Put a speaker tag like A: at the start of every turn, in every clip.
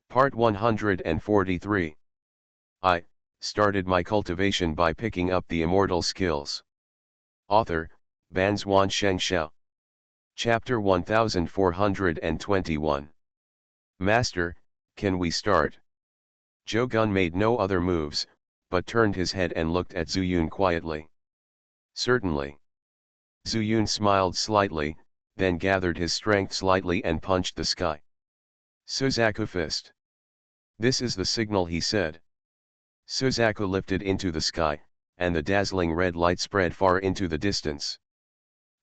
A: Part 143. I started my cultivation by picking up the immortal skills. Author, Banzuan Xianxia. Chapter 1421. Master, can we start? Zhou Gun made no other moves, but turned his head and looked at Zhu Yun quietly. Certainly. Zhu Yun smiled slightly, then gathered his strength slightly and punched the sky. Suzaku fist. This is the signal, he said. Suzaku lifted into the sky, and the dazzling red light spread far into the distance.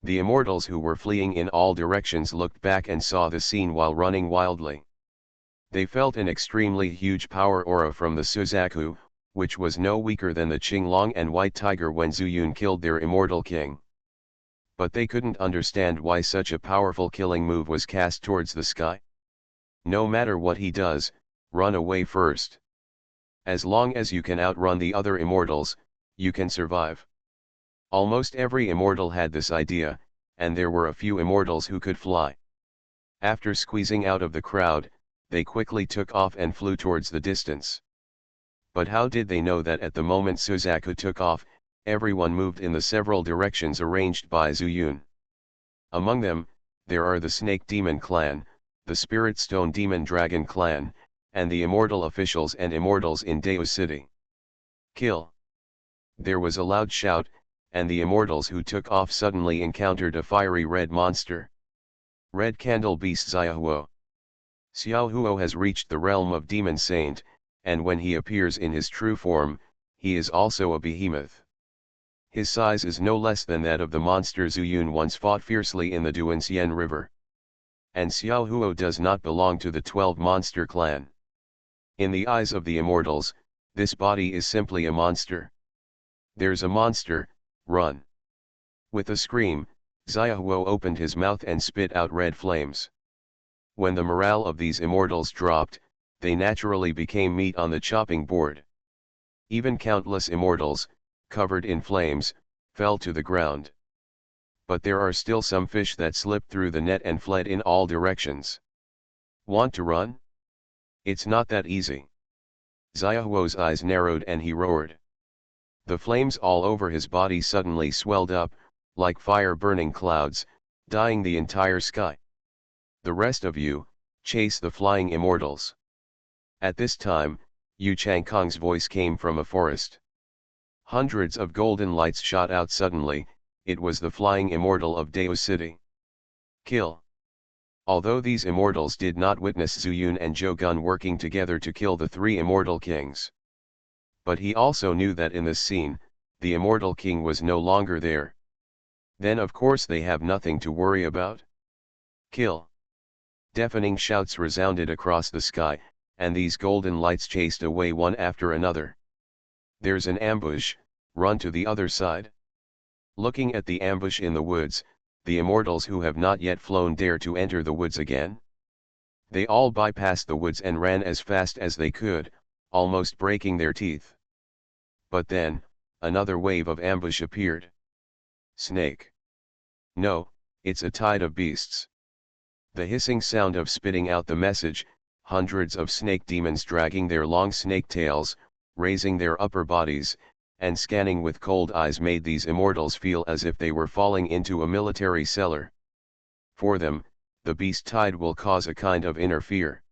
A: The immortals who were fleeing in all directions looked back and saw the scene while running wildly. They felt an extremely huge power aura from the Suzaku, which was no weaker than the Qinglong and White Tiger when Zhu Yun killed their immortal king. But they couldn't understand why such a powerful killing move was cast towards the sky. No matter what he does, run away first. As long as you can outrun the other immortals, you can survive. Almost every immortal had this idea, and there were a few immortals who could fly. After squeezing out of the crowd, they quickly took off and flew towards the distance. But how did they know that at the moment Suzaku took off, everyone moved in the several directions arranged by Zhu Yun? Among them, there are the Snake Demon Clan, the Spirit Stone Demon Dragon Clan, and the immortal officials and immortals in Dao City. Kill! There was a loud shout, and the immortals who took off suddenly encountered a fiery red monster. Red Candle Beast Xiaohuo. Xiaohuo has reached the realm of Demon Saint, and when he appears in his true form, he is also a behemoth. His size is no less than that of the monster Zhu Yun once fought fiercely in the Duanxian River. And Xiaohuo does not belong to the 12 monster clan. In the eyes of the immortals, this body is simply a monster. There's a monster, run! With a scream, Xiaohuo opened his mouth and spit out red flames. When the morale of these immortals dropped, they naturally became meat on the chopping board. Even countless immortals, covered in flames, fell to the ground. But there are still some fish that slipped through the net and fled in all directions. Want to run? It's not that easy. Xiaohuo's eyes narrowed and he roared. The flames all over his body suddenly swelled up, like fire-burning clouds, dyeing the entire sky. The rest of you, chase the flying immortals. At this time, Yu Changkong's voice came from a forest. Hundreds of golden lights shot out suddenly. It was the flying immortal of Dao City. Kill! Although these immortals did not witness Zhu Yun and Zhou Gun working together to kill the 3 immortal kings. But he also knew that in this scene, the immortal king was no longer there. Then of course they have nothing to worry about. Kill! Deafening shouts resounded across the sky, and these golden lights chased away one after another. There's an ambush, run to the other side. Looking at the ambush in the woods, the immortals who have not yet flown dare to enter the woods again. They all bypassed the woods and ran as fast as they could, almost breaking their teeth. But then, another wave of ambush appeared. Snake. No, it's a tide of beasts. The hissing sound of spitting out the message, hundreds of snake demons dragging their long snake tails, raising their upper bodies, and scanning with cold eyes made these immortals feel as if they were falling into a military cellar. For them, the beast tide will cause a kind of inner fear.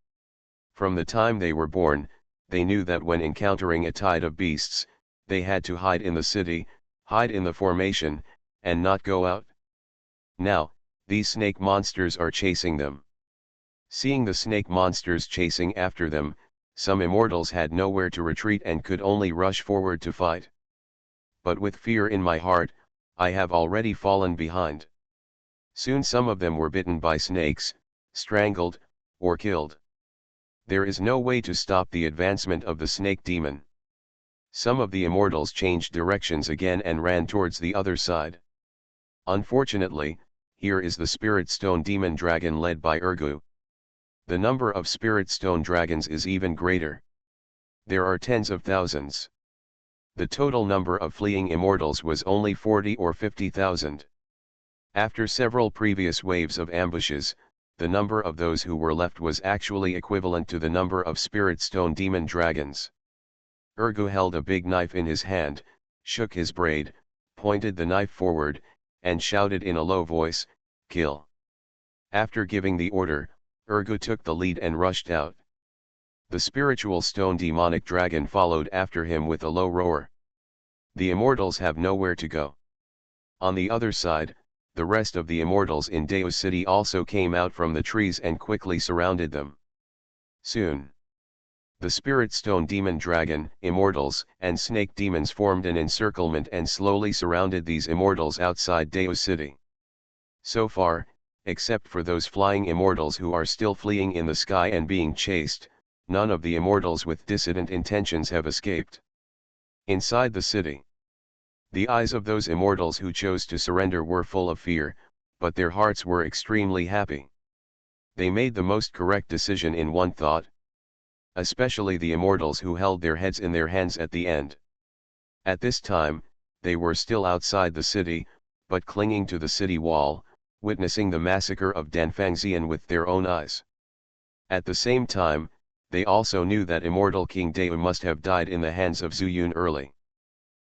A: From the time they were born, they knew that when encountering a tide of beasts, they had to hide in the city, hide in the formation, and not go out. Now, these snake monsters are chasing them. Seeing the snake monsters chasing after them, some immortals had nowhere to retreat and could only rush forward to fight. But with fear in my heart, I have already fallen behind. Soon some of them were bitten by snakes, strangled, or killed. There is no way to stop the advancement of the snake demon. Some of the immortals changed directions again and ran towards the other side. Unfortunately, here is the Spirit Stone Demon Dragon led by Ergu. The number of Spirit Stone Dragons is even greater. There are tens of thousands. The total number of fleeing immortals was only 40 or 50,000. After several previous waves of ambushes, the number of those who were left was actually equivalent to the number of spirit stone demon dragons. Ergu held a big knife in his hand, shook his braid, pointed the knife forward, and shouted in a low voice, "Kill." After giving the order, Ergu took the lead and rushed out. The spiritual stone demonic dragon followed after him with a low roar. The immortals have nowhere to go. On the other side, the rest of the immortals in Deus City also came out from the trees and quickly surrounded them. Soon, the spirit stone demon dragon, immortals, and snake demons formed an encirclement and slowly surrounded these immortals outside Deus City. So far, except for those flying immortals who are still fleeing in the sky and being chased, none of the immortals with dissident intentions have escaped. Inside the city, the eyes of those immortals who chose to surrender were full of fear, but their hearts were extremely happy. They made the most correct decision in one thought. Especially the immortals who held their heads in their hands at the end. At this time, they were still outside the city, but clinging to the city wall, witnessing the massacre of Danfangxian with their own eyes. At the same time, they also knew that immortal King Deu must have died in the hands of Zuyun early.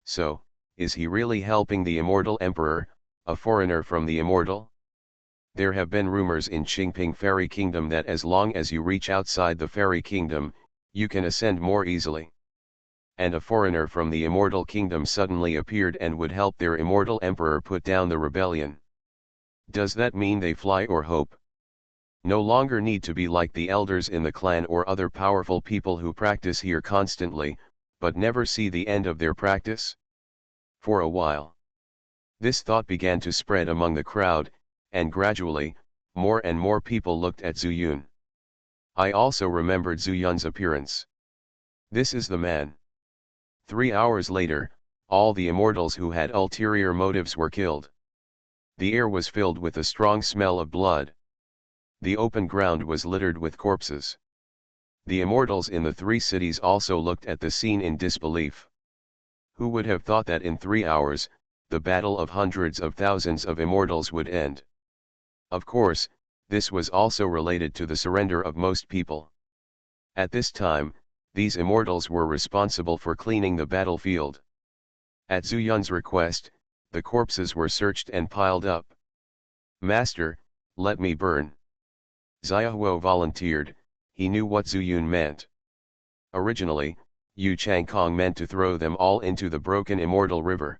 A: So, is he really helping the immortal emperor, a foreigner from the immortal? There have been rumors in Qingping Fairy Kingdom that as long as you reach outside the Fairy Kingdom, you can ascend more easily. And a foreigner from the immortal kingdom suddenly appeared and would help their immortal emperor put down the rebellion. Does that mean they fly or hope? No longer need to be like the elders in the clan or other powerful people who practice here constantly, but never see the end of their practice? For a while, this thought began to spread among the crowd, and gradually, more and more people looked at Zuyun. I also remembered Zuyun's appearance. This is the man. 3 hours later, all the immortals who had ulterior motives were killed. The air was filled with a strong smell of blood. The open ground was littered with corpses. The immortals in the 3 cities also looked at the scene in disbelief. Who would have thought that in 3 hours, the battle of hundreds of thousands of immortals would end? Of course, this was also related to the surrender of most people. At this time, these immortals were responsible for cleaning the battlefield. At Zuyun's request, the corpses were searched and piled up. "Master, let me burn." Xiaohuo volunteered. He knew what Zuyun meant. Originally, Yu Changkong meant to throw them all into the broken immortal river.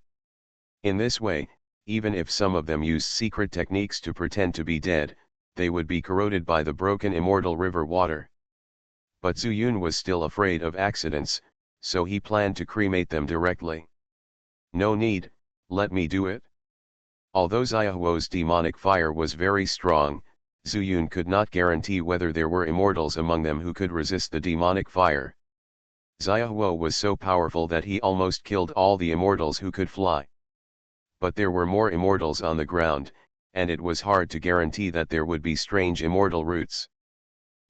A: In this way, even if some of them used secret techniques to pretend to be dead, they would be corroded by the broken immortal river water. But Zuyun was still afraid of accidents, so he planned to cremate them directly. "No need, let me do it." Although Xiaohuo's demonic fire was very strong, Zuyun could not guarantee whether there were immortals among them who could resist the demonic fire. Xiaohuo was so powerful that he almost killed all the immortals who could fly. But there were more immortals on the ground, and it was hard to guarantee that there would be strange immortal roots.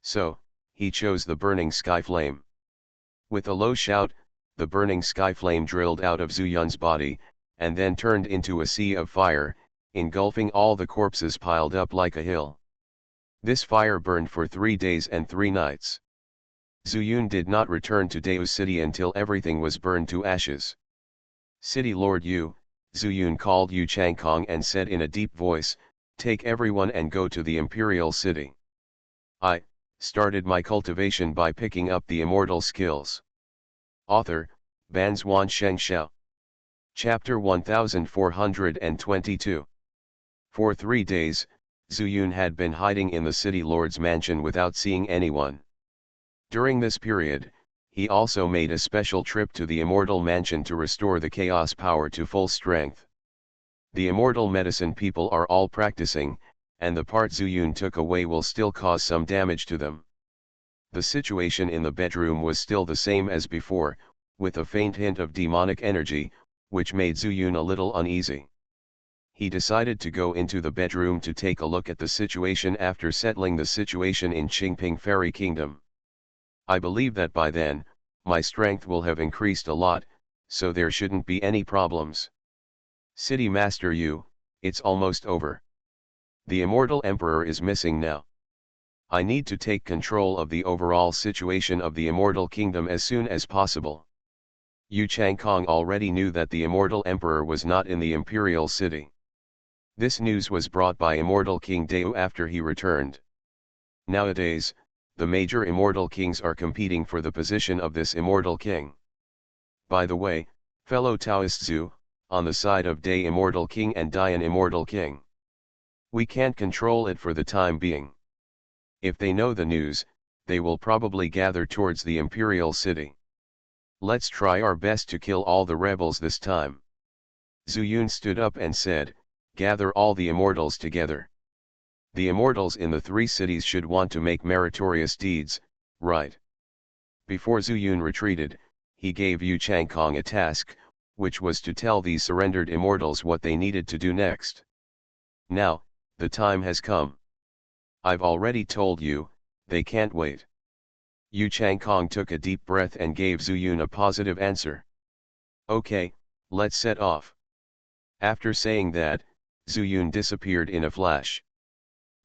A: So, he chose the burning sky flame. With a low shout, the burning sky flame drilled out of Zuyun's body, and then turned into a sea of fire, engulfing all the corpses piled up like a hill. This fire burned for 3 days and 3 nights. Zuyun did not return to Deus City until everything was burned to ashes. "City Lord Yu," Zuyun called Yu Changkong and said in a deep voice, "Take everyone and go to the Imperial City. I started my cultivation by picking up the immortal skills." Author, Banzuan Xianxia. Chapter 1422. For 3 days, Zuyun had been hiding in the city lord's mansion without seeing anyone. During this period, he also made a special trip to the immortal mansion to restore the chaos power to full strength. The immortal medicine people are all practicing, and the part Zuyun took away will still cause some damage to them. The situation in the bedroom was still the same as before, with a faint hint of demonic energy, which made Zuyun a little uneasy. He decided to go into the bedroom to take a look at the situation after settling the situation in Qingping Fairy Kingdom. "I believe that by then, my strength will have increased a lot, so there shouldn't be any problems. City Master Yu, it's almost over. The immortal emperor is missing now." I need to take control of the overall situation of the Immortal Kingdom as soon as possible. Yu Changkong already knew that the Immortal Emperor was not in the Imperial City. This news was brought by Immortal King Dao after he returned. Nowadays, the major Immortal Kings are competing for the position of this Immortal King. By the way, fellow Taoist Zhu, on the side of Day Immortal King and Dian Immortal King. We can't control it for the time being. If they know the news, they will probably gather towards the Imperial City. Let's try our best to kill all the rebels this time. Zhu Yun stood up and said, gather all the Immortals together. The Immortals in the 3 cities should want to make meritorious deeds, right? Before Zhu Yun retreated, he gave Yu Changkong a task, which was to tell these surrendered Immortals what they needed to do next. Now, the time has come. I've already told you, they can't wait. Yu Changkong took a deep breath and gave Zhu Yun a positive answer. Okay, let's set off. After saying that, Zhu Yun disappeared in a flash.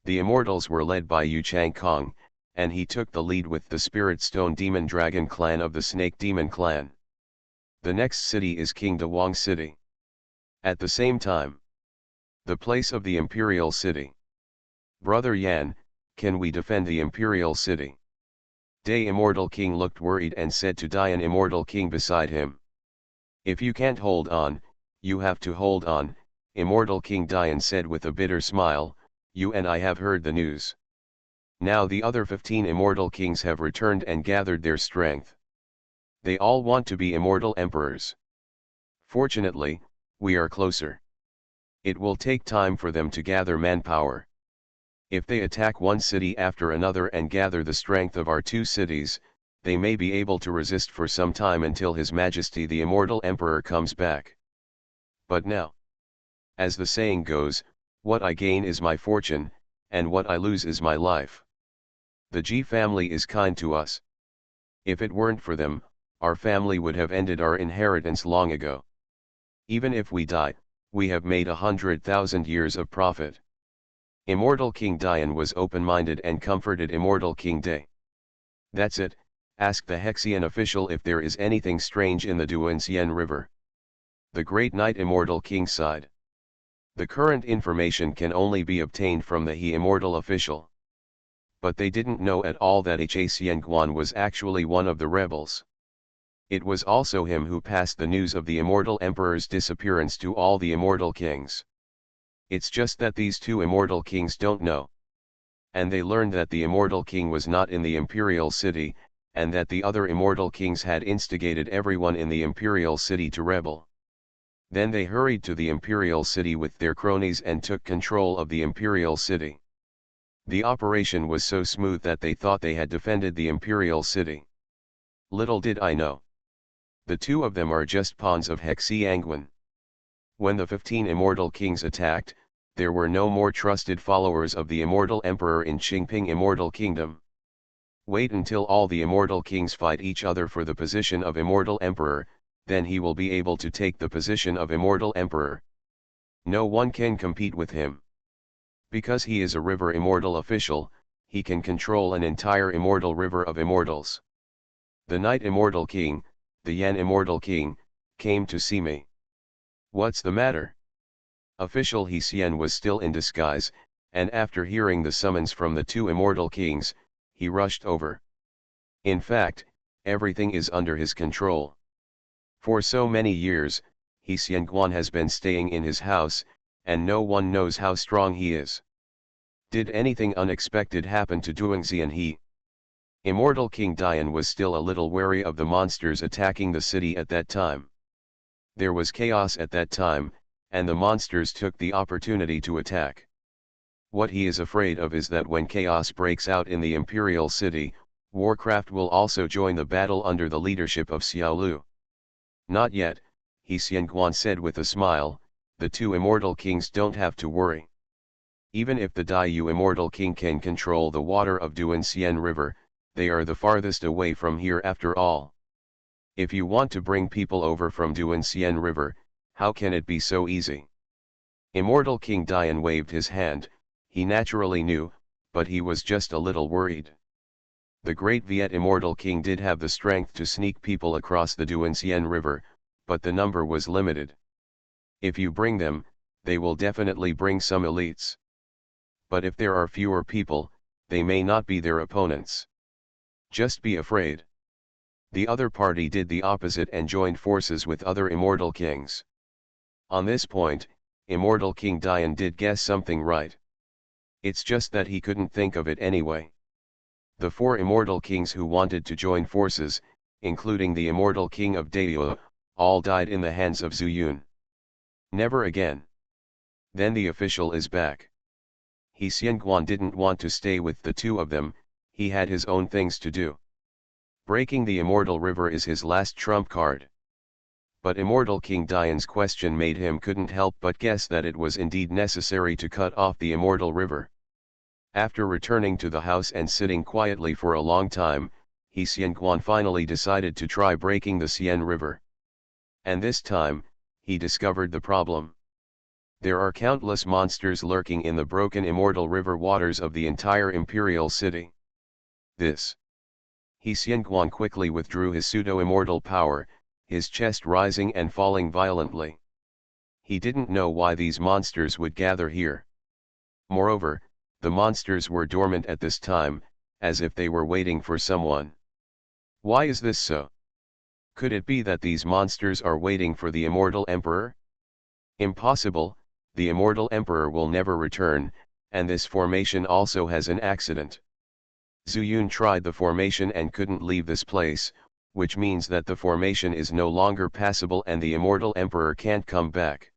A: The Immortals were led by Yu Changkong, and he took the lead with the Spirit Stone Demon Dragon clan of the Snake Demon clan. The next city is King Dawang City. At the same time, the place of the Imperial City. Brother Yan, can we defend the Imperial City? Day Immortal King looked worried and said to Dian Immortal King beside him. If you can't hold on, you have to hold on, Immortal King Dian said with a bitter smile, you and I have heard the news. Now the other 15 Immortal Kings have returned and gathered their strength. They all want to be Immortal Emperors. Fortunately, we are closer. It will take time for them to gather manpower. If they attack one city after another and gather the strength of our 2 cities, they may be able to resist for some time until His Majesty the Immortal Emperor comes back. But now, as the saying goes, what I gain is my fortune, and what I lose is my life. The Ji family is kind to us. If it weren't for them, our family would have ended our inheritance long ago. Even if we die, we have made 100,000 years of profit. Immortal King Dian was open-minded and comforted Immortal King Day. That's it, ask the Hexian official if there is anything strange in the Duanxian River. The Great Knight Immortal King sighed. The current information can only be obtained from the He Immortal official. But they didn't know at all that Xianguan was actually one of the rebels. It was also him who passed the news of the Immortal Emperor's disappearance to all the Immortal Kings. It's just that these 2 Immortal Kings don't know. And they learned that the Immortal King was not in the Imperial City, and that the other Immortal Kings had instigated everyone in the Imperial City to rebel. Then they hurried to the Imperial City with their cronies and took control of the Imperial City. The operation was so smooth that they thought they had defended the Imperial City. Little did I know. The 2 of them are just pawns of Xianguan. When the 15 Immortal Kings attacked, there were no more trusted followers of the Immortal Emperor in Qingping Immortal Kingdom. Wait until all the Immortal Kings fight each other for the position of Immortal Emperor, then he will be able to take the position of Immortal Emperor. No one can compete with him. Because he is a river immortal official, he can control an entire immortal river of immortals. The Night Immortal King, the Yan Immortal King, came to see me. What's the matter? Official He Xian was still in disguise, and after hearing the summons from the 2 Immortal Kings, he rushed over. In fact, everything is under his control. For so many years, He Xianguan has been staying in his house, and no one knows how strong he is. Did anything unexpected happen to Duangxian He? Immortal King Dian was still a little wary of the monsters attacking the city at that time. There was chaos at that time, and the monsters took the opportunity to attack. What he is afraid of is that when chaos breaks out in the Imperial City, Warcraft will also join the battle under the leadership of Xiaolu. Not yet, He Xianguan said with a smile, the 2 Immortal Kings don't have to worry. Even if the Daiyu Immortal King can control the water of Duanxian River, they are the farthest away from here after all. If you want to bring people over from Duanxian River, how can it be so easy? Immortal King Dian waved his hand. He naturally knew, but he was just a little worried. The great Viet immortal king did have the strength to sneak people across the Duansien River, but the number was limited. If you bring them, they will definitely bring some elites. But if there are fewer people, they may not be their opponents. Just be afraid. The other party did the opposite and joined forces with other immortal kings. On this point, Immortal King Dian did guess something right. It's just that he couldn't think of it anyway. The four immortal kings who wanted to join forces, including the immortal king of Daewoo, all died in the hands of Zhu Yun. Never again. Then the official is back. He Xianguan didn't want to stay with the two of them, he had his own things to do. Breaking the immortal river is his last trump card. But Immortal King Dian's question made him couldn't help but guess that it was indeed necessary to cut off the immortal river. After returning to the house and sitting quietly for a long time, he Xianguan finally decided to try breaking the Xian River. And this time, he discovered the problem. There are countless monsters lurking in the broken immortal river waters of the entire imperial city. He Xianguan quickly withdrew his pseudo-immortal power, his chest rising and falling violently. He didn't know why these monsters would gather here. Moreover, the monsters were dormant at this time, as if they were waiting for someone. Why is this so? Could it be that these monsters are waiting for the immortal emperor? Impossible, the immortal emperor will never return, and this formation also has an accident. Zhu Yun tried the formation and couldn't leave this place, which means that the formation is no longer passable and the immortal emperor can't come back.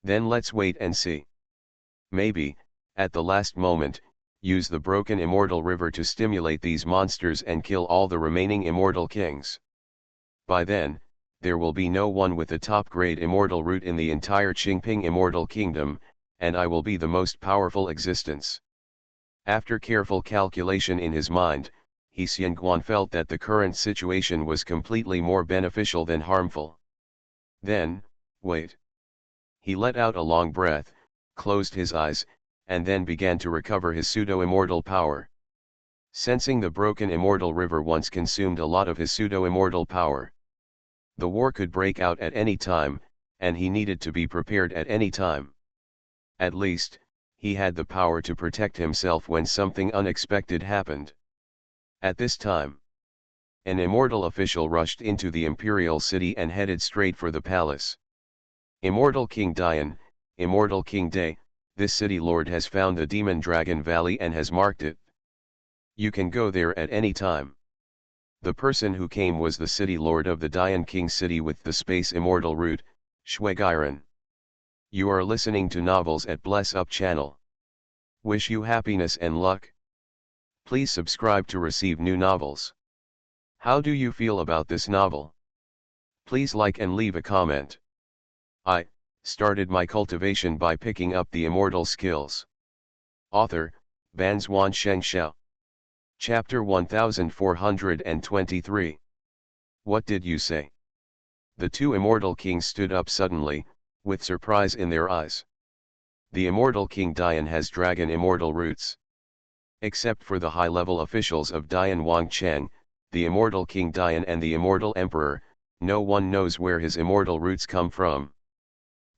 A: Then let's wait and see. Maybe, at the last moment, use the broken immortal river to stimulate these monsters and kill all the remaining immortal kings. By then, there will be no one with a top-grade immortal root in the entire Qingping immortal kingdom, and I will be the most powerful existence. After careful calculation in his mind, he Xianguan felt that the current situation was completely more beneficial than harmful. Then, wait. He let out a long breath, closed his eyes, and then began to recover his pseudo-immortal power. Sensing the broken immortal river once consumed a lot of his pseudo-immortal power. The war could break out at any time, and he needed to be prepared at any time. At least, he had the power to protect himself when something unexpected happened. At this time, an immortal official rushed into the imperial city and headed straight for the palace. Immortal King Dian, Immortal King Day, this city lord has found the Demon Dragon Valley and has marked it. You can go there at any time. The person who came was the city lord of the Dian King city with the space immortal root, Shuigiren. You are listening to Novels at Bless Up channel. Wish you happiness and luck. Please subscribe to receive new novels. How do you feel about this novel? Please like and leave a comment. I started my cultivation by picking up the immortal skills. Author, Banzuan Xianxia. Chapter 1423. What did you say? The two immortal kings stood up suddenly, with surprise in their eyes. The immortal King Dian has dragon immortal roots. Except for the high-level officials of Dian Wangcheng, the immortal King Dian and the immortal emperor, no one knows where his immortal roots come from.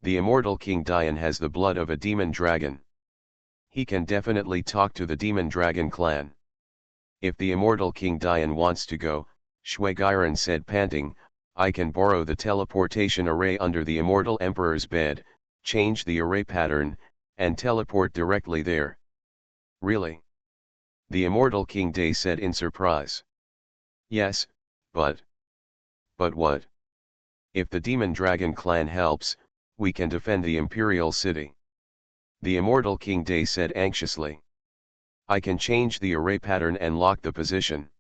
A: The immortal King Dian has the blood of a demon dragon. He can definitely talk to the demon dragon clan. If the immortal King Dian wants to go, Shuigiren said panting, I can borrow the teleportation array under the immortal emperor's bed, change the array pattern, and teleport directly there. Really? The immortal King Day said in surprise. Yes, but what? If the demon dragon clan helps, we can defend the imperial city. The immortal King Day said anxiously. I can change the array pattern and lock the position.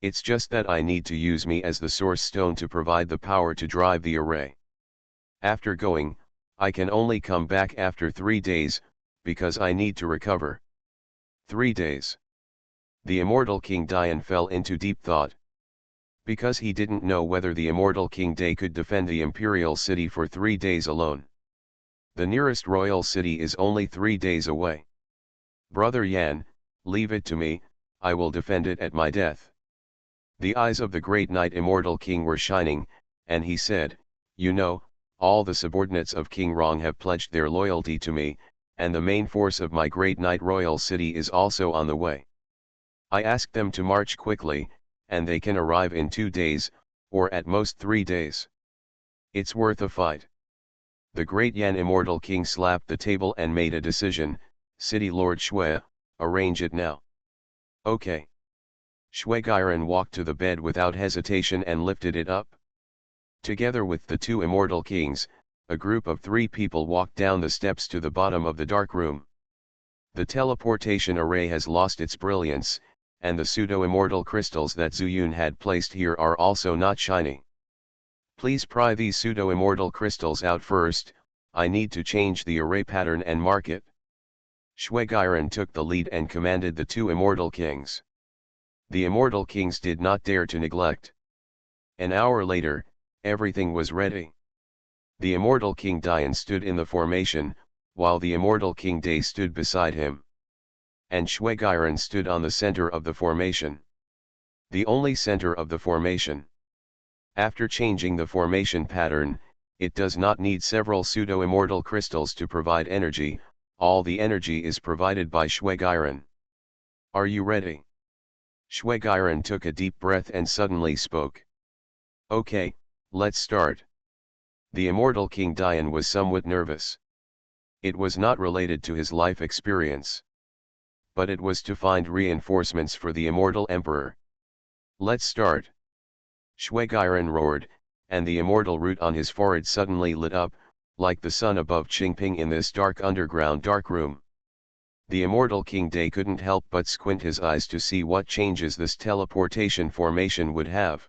A: It's just that I need to use me as the source stone to provide the power to drive the array. After going, I can only come back after 3 days, because I need to recover. 3 days. The immortal King Dian fell into deep thought. Because he didn't know whether the immortal King Day could defend the imperial city for 3 days alone. The nearest royal city is only 3 days away. Brother Yan, leave it to me, I will defend it at my death. The eyes of the great knight Immortal King were shining, and he said, you know, all the subordinates of King Rong have pledged their loyalty to me, and the main force of my great knight royal city is also on the way. I asked them to march quickly, and they can arrive in 2 days, or at most 3 days. It's worth a fight. The great Yan Immortal King slapped the table and made a decision, City Lord Shui, arrange it now. Okay. Shui Gairen walked to the bed without hesitation and lifted it up. Together with the 2 immortal kings, a group of 3 people walked down the steps to the bottom of the dark room. The teleportation array has lost its brilliance, and the pseudo-immortal crystals that Zuyun had placed here are also not shiny. Please pry these pseudo-immortal crystals out first, I need to change the array pattern and mark it. Shui Gairen took the lead and commanded the 2 immortal kings. The immortal kings did not dare to neglect. An hour later, everything was ready. The immortal King Dian stood in the formation, while the immortal King Day stood beside him. And Shui Gairen stood on the center of the formation. The only center of the formation. After changing the formation pattern, it does not need several pseudo-immortal crystals to provide energy, all the energy is provided by Shui Gairen. Are you ready? Shui Gairen took a deep breath and suddenly spoke. Okay, let's start. The immortal King Dian was somewhat nervous. It was not related to his life experience. But it was to find reinforcements for the immortal emperor. Let's start. Shui Gairen roared, and the immortal root on his forehead suddenly lit up, like the sun above Qingping in this dark underground dark room. The immortal King Day couldn't help but squint his eyes to see what changes this teleportation formation would have.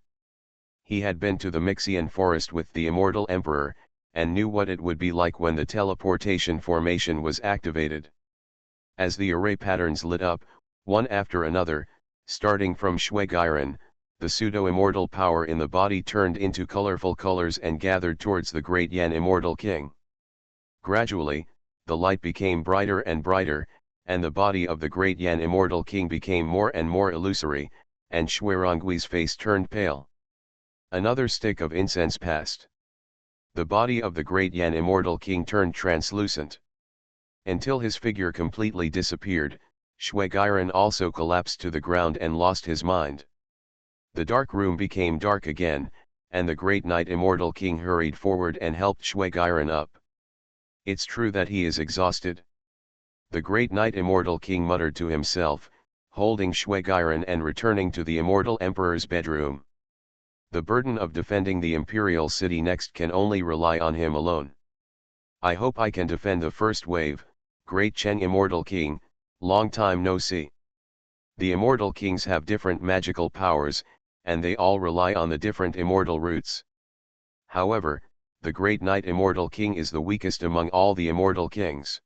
A: He had been to the Mixian forest with the immortal emperor, and knew what it would be like when the teleportation formation was activated. As the array patterns lit up, one after another, starting from Shui Gairen, the pseudo-immortal power in the body turned into colorful colors and gathered towards the great Yan Immortal King. Gradually, the light became brighter and brighter, and the body of the great Yan Immortal King became more and more illusory, and Xuerangui's face turned pale. Another stick of incense passed. The body of the great Yan Immortal King turned translucent. Until his figure completely disappeared, Shui Gairen also collapsed to the ground and lost his mind. The dark room became dark again, and the great knight Immortal King hurried forward and helped Shui Gairen up. It's true that he is exhausted. The great knight Immortal King muttered to himself, holding Shui Gairen and returning to the immortal emperor's bedroom. The burden of defending the imperial city next can only rely on him alone. I hope I can defend the first wave, great Cheng Immortal King, long time no see. The immortal kings have different magical powers, and they all rely on the different immortal roots. However, the great knight Immortal King is the weakest among all the immortal kings.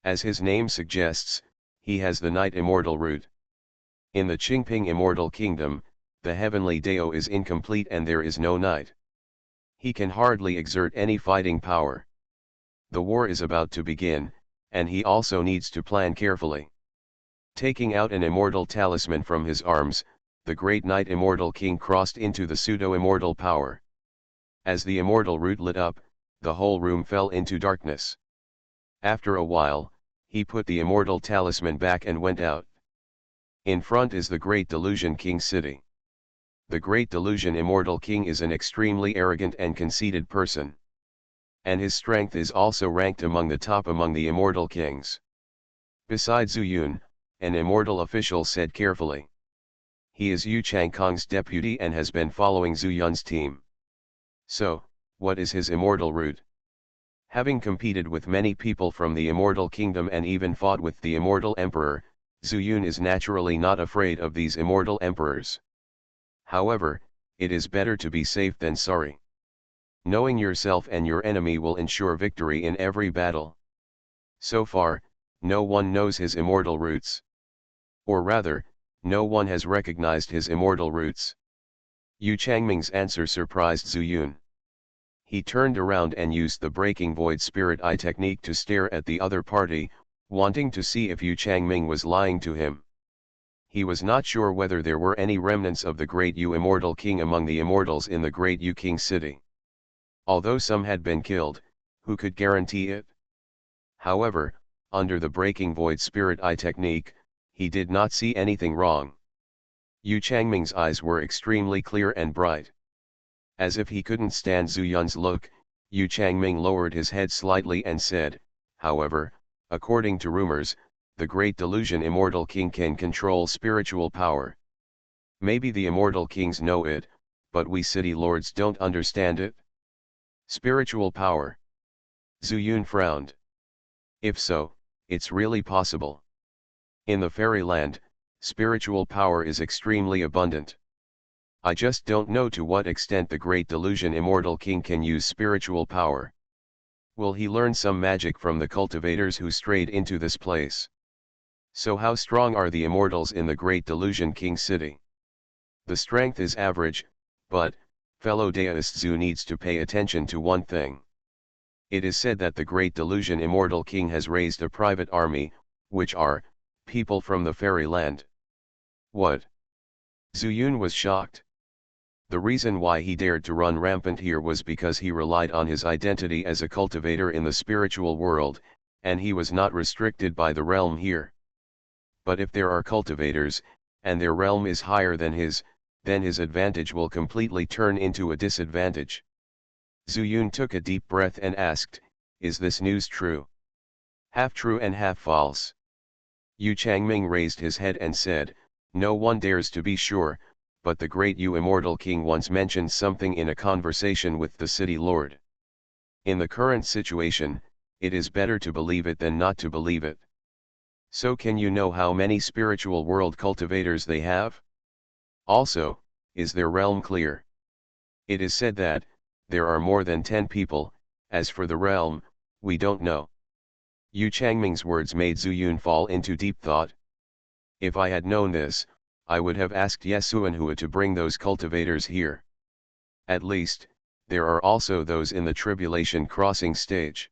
A: As his name suggests, he has the knight immortal root. In the Qingping Immortal Kingdom, the heavenly Dao is incomplete and there is no knight. He can hardly exert any fighting power. The war is about to begin, and he also needs to plan carefully. Taking out an immortal talisman from his arms, the great knight Immortal King crossed into the pseudo-immortal power. As the immortal root lit up, the whole room fell into darkness. After a while, he put the immortal talisman back and went out. In front is the Great Delusion King city. The Great Delusion Immortal King is an extremely arrogant and conceited person. And his strength is also ranked among the top among the immortal kings. Besides Zuyun, an immortal official said carefully. He is Yu Changkong's deputy and has been following Zuyun's team. So, what is his immortal root? Having competed with many people from the immortal kingdom and even fought with the immortal emperor, Zuyun is naturally not afraid of these immortal emperors. However, it is better to be safe than sorry. Knowing yourself and your enemy will ensure victory in every battle. So far, no one knows his immortal roots. Or rather, no one has recognized his immortal roots. Yu Changming's answer surprised Zuyun. He turned around and used the Breaking Void Spirit Eye technique to stare at the other party, wanting to see if Yu Changming was lying to him. He was not sure whether there were any remnants of the great Yu immortal king among the immortals in the great Yu King city. Although some had been killed, who could guarantee it? However, under the breaking void spirit eye technique, he did not see anything wrong. Yu Changming's eyes were extremely clear and bright. As if he couldn't stand Zhu Yun's look, Yu Changming lowered his head slightly and said, however, according to rumors, the great delusion immortal king can control spiritual power. Maybe the immortal kings know it, but we city lords don't understand it. Spiritual power. Zhu Yun frowned. If so, it's really possible. In the fairyland, spiritual power is extremely abundant. I just don't know to what extent the great delusion immortal king can use spiritual power. Will he learn some magic from the cultivators who strayed into this place? So how strong are the immortals in the great delusion king city? The strength is average, but, fellow deist Zhu needs to pay attention to one thing. It is said that the great delusion immortal king has raised a private army, which are, people from the fairyland. What? Zhu Yun was shocked. The reason why he dared to run rampant here was because he relied on his identity as a cultivator in the spiritual world, and he was not restricted by the realm here. But if there are cultivators, and their realm is higher than his, then his advantage will completely turn into a disadvantage. Zhu Yun took a deep breath and asked, is this news true? Half true and half false. Yu Changming raised his head and said, no one dares to be sure, but the great Yu immortal king once mentioned something in a conversation with the city lord. In the current situation, it is better to believe it than not to believe it. So can you know how many spiritual world cultivators they have? Also, is their realm clear? It is said that, there are more than 10 people, as for the realm, we don't know. Yu Changming's words made Zhu Yun fall into deep thought. If I had known this, I would have asked Yesuanhua to bring those cultivators here. At least, there are also those in the tribulation crossing stage.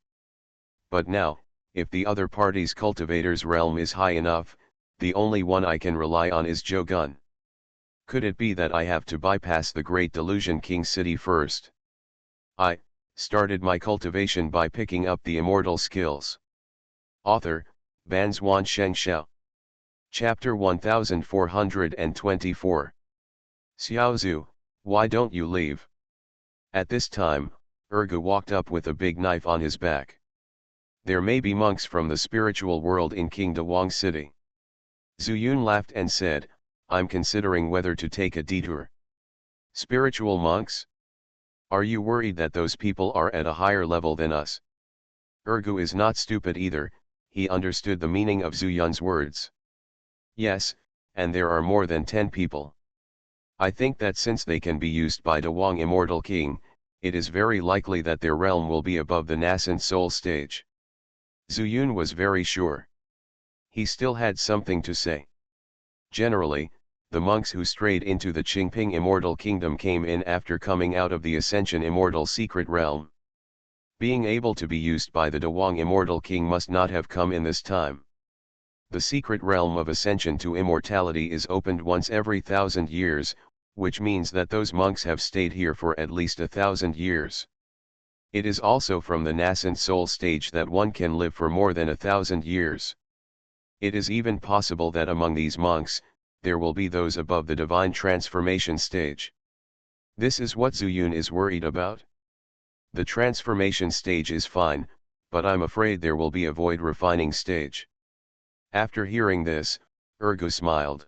A: But now, if the other party's cultivator's realm is high enough, the only one I can rely on is Zhou Gun. Could it be that I have to bypass the great delusion king city first? I started my cultivation by picking up the immortal skills. Author, Banzuan Xianxia. Chapter 1424. Xiaozhu, why don't you leave? At this time, Ergu walked up with a big knife on his back. There may be monks from the spiritual world in King Dawang city. Zhu Yun laughed and said, I'm considering whether to take a detour. Spiritual monks? Are you worried that those people are at a higher level than us? Ergu is not stupid either, he understood the meaning of Zhu Yun's words. Yes, and there are more than 10 people. I think that since they can be used by Dawang Immortal King, it is very likely that their realm will be above the nascent soul stage. Zhu Yun was very sure. He still had something to say. Generally, the monks who strayed into the Qingping Immortal Kingdom came in after coming out of the Ascension Immortal Secret Realm. Being able to be used by the Dawang Immortal King must not have come in this time. The secret realm of ascension to immortality is opened once every 1,000 years, which means that those monks have stayed here for at least 1,000 years. It is also from the nascent soul stage that one can live for more than 1,000 years. It is even possible that among these monks, there will be those above the divine transformation stage. This is what Zhu Yun is worried about. The transformation stage is fine, but I'm afraid there will be a void refining stage. After hearing this, Ergu smiled.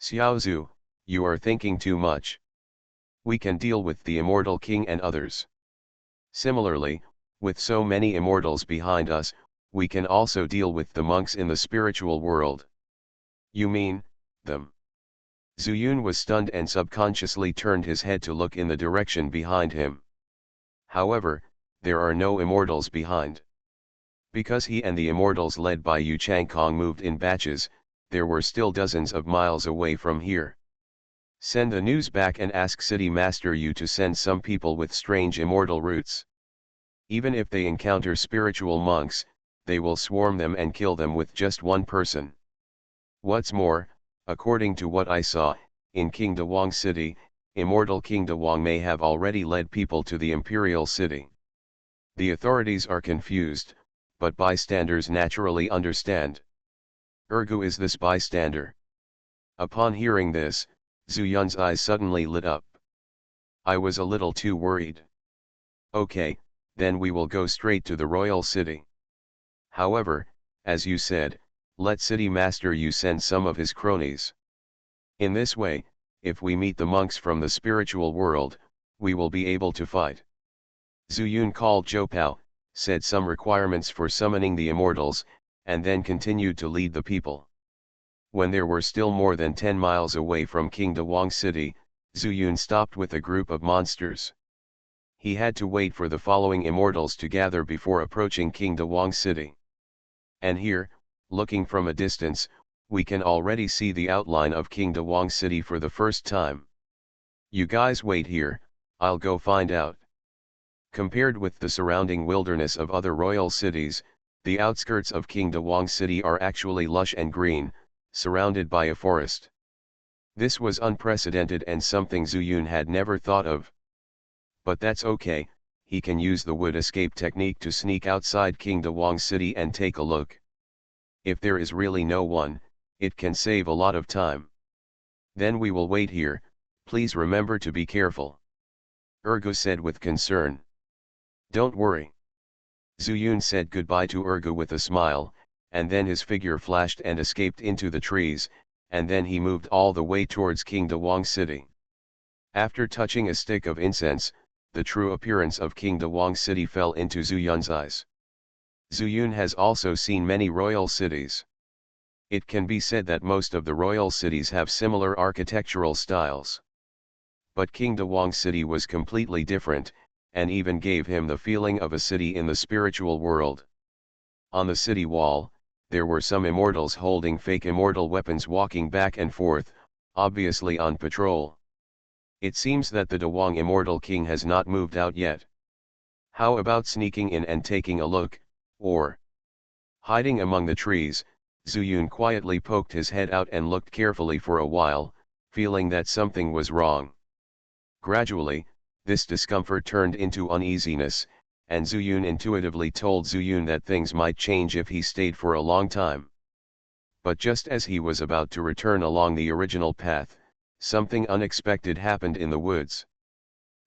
A: Xiaozhu, you are thinking too much. We can deal with the immortal king and others. Similarly, with so many immortals behind us, we can also deal with the monks in the spiritual world. You mean, them? Zhu Yun was stunned and subconsciously turned his head to look in the direction behind him. However, there are no immortals behind. Because he and the immortals led by Yu Changkong moved in batches, there were still dozens of miles away from here. Send the news back and ask City Master Yu to send some people with strange immortal roots. Even if they encounter spiritual monks, they will swarm them and kill them with just one person. What's more, according to what I saw, in King Dawang City, immortal King Dawang may have already led people to the imperial city. The authorities are confused, but bystanders naturally understand. Ergu is this bystander. Upon hearing this, Zhu Yun's eyes suddenly lit up. I was a little too worried. Okay, then we will go straight to the royal city. However, as you said, let City Master Yu send some of his cronies. In this way, if we meet the monks from the spiritual world, we will be able to fight. Zhu Yun called Zhou Pao, said some requirements for summoning the immortals, and then continued to lead the people. When there were still more than 10 miles away from King Dawang City, Zhu Yun stopped with a group of monsters. He had to wait for the following immortals to gather before approaching King Dawang City. And here, looking from a distance, we can already see the outline of King Dawang City for the first time. You guys wait here, I'll go find out. Compared with the surrounding wilderness of other royal cities, the outskirts of King Dawang City are actually lush and green, surrounded by a forest. This was unprecedented and something Zhu Yun had never thought of. But that's okay, he can use the wood escape technique to sneak outside King Dawang City and take a look. If there is really no one, it can save a lot of time. Then we will wait here, please remember to be careful. Ergu said with concern. Don't worry. Zhu Yun said goodbye to Ergu with a smile, and then his figure flashed and escaped into the trees, and then he moved all the way towards King Dawang City. After touching a stick of incense, the true appearance of King Dawang City fell into Zhu Yun's eyes. Zhu Yun has also seen many royal cities. It can be said that most of the royal cities have similar architectural styles. But King Dawang City was completely different, and even gave him the feeling of a city in the spiritual world. On the city wall, there were some immortals holding fake immortal weapons walking back and forth, obviously on patrol. It seems that the Dawang Immortal King has not moved out yet. How about sneaking in and taking a look, or hiding among the trees? Zhu Yun quietly poked his head out and looked carefully for a while, feeling that something was wrong. Gradually, this discomfort turned into uneasiness, and Zhu Yun intuitively told Zhu Yun that things might change if he stayed for a long time. But just as he was about to return along the original path, something unexpected happened in the woods.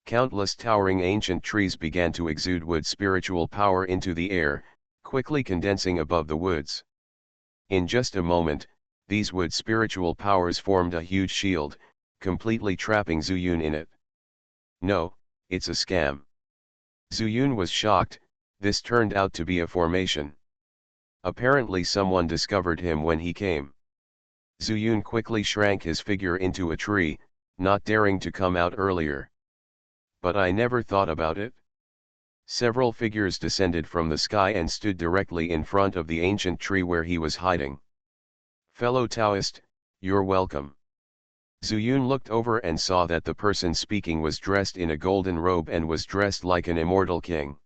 A: Countless towering ancient trees began to exude wood spiritual power into the air, quickly condensing above the woods. In just a moment, these wood spiritual powers formed a huge shield, completely trapping Zhu Yun in it. No, it's a scam. Zhu Yun was shocked, this turned out to be a formation. Apparently someone discovered him when he came. Zhu Yun quickly shrank his figure into a tree, not daring to come out earlier. But I never thought about it. Several figures descended from the sky and stood directly in front of the ancient tree where he was hiding. Fellow Taoist, you're welcome. Zhu Yun looked over and saw that the person speaking was dressed in a golden robe and was dressed like an immortal king.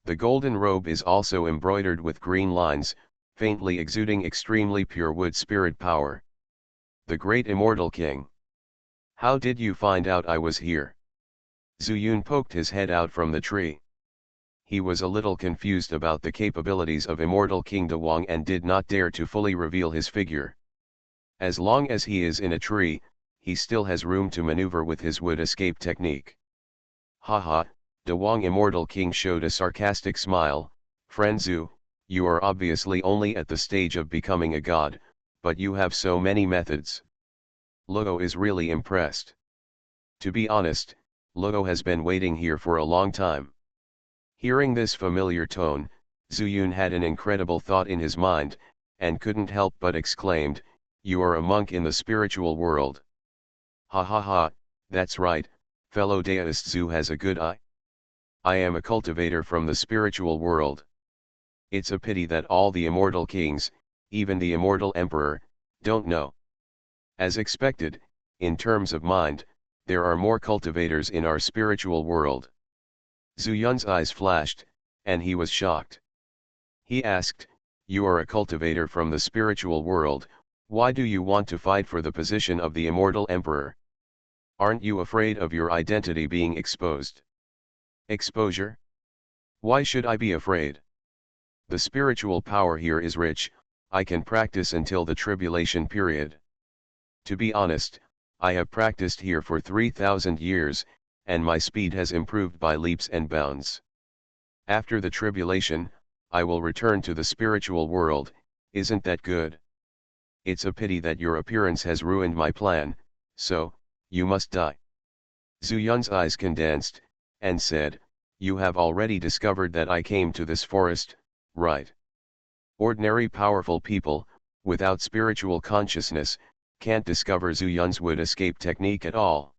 A: The golden robe is also embroidered with green lines, faintly exuding extremely pure wood spirit power. The great immortal king. How did you find out I was here? Zhu Yun poked his head out from the tree. He was a little confused about the capabilities of immortal King Dawang and did not dare to fully reveal his figure. As long as he is in a tree, he still has room to maneuver with his wood escape technique. Haha, Dawang Immortal King showed a sarcastic smile. Friend Zhu, you are obviously only at the stage of becoming a god, but you have so many methods. Luo is really impressed. To be honest, Luo has been waiting here for a long time. Hearing this familiar tone, Zhu Yun had an incredible thought in his mind, and couldn't help but exclaimed, you are a monk in the spiritual world. Ha ha ha, that's right, fellow Daoist Zhu has a good eye. I am a cultivator from the spiritual world. It's a pity that all the immortal kings, even the immortal emperor, don't know. As expected, in terms of mind, there are more cultivators in our spiritual world. Zhu Yun's eyes flashed, and he was shocked. He asked, "You are a cultivator from the spiritual world, why do you want to fight for the position of the immortal emperor? Aren't you afraid of your identity being exposed?" "Exposure? Why should I be afraid? The spiritual power here is rich, I can practice until the tribulation period. To be honest, I have practiced here for 3,000 years, and my speed has improved by leaps and bounds. After the tribulation, I will return to the spiritual world, isn't that good? It's a pity that your appearance has ruined my plan, so, you must die." Zhu Yun's eyes condensed, and said, "You have already discovered that I came to this forest, right? Ordinary powerful people, without spiritual consciousness, can't discover Zhu Yun's wood escape technique at all."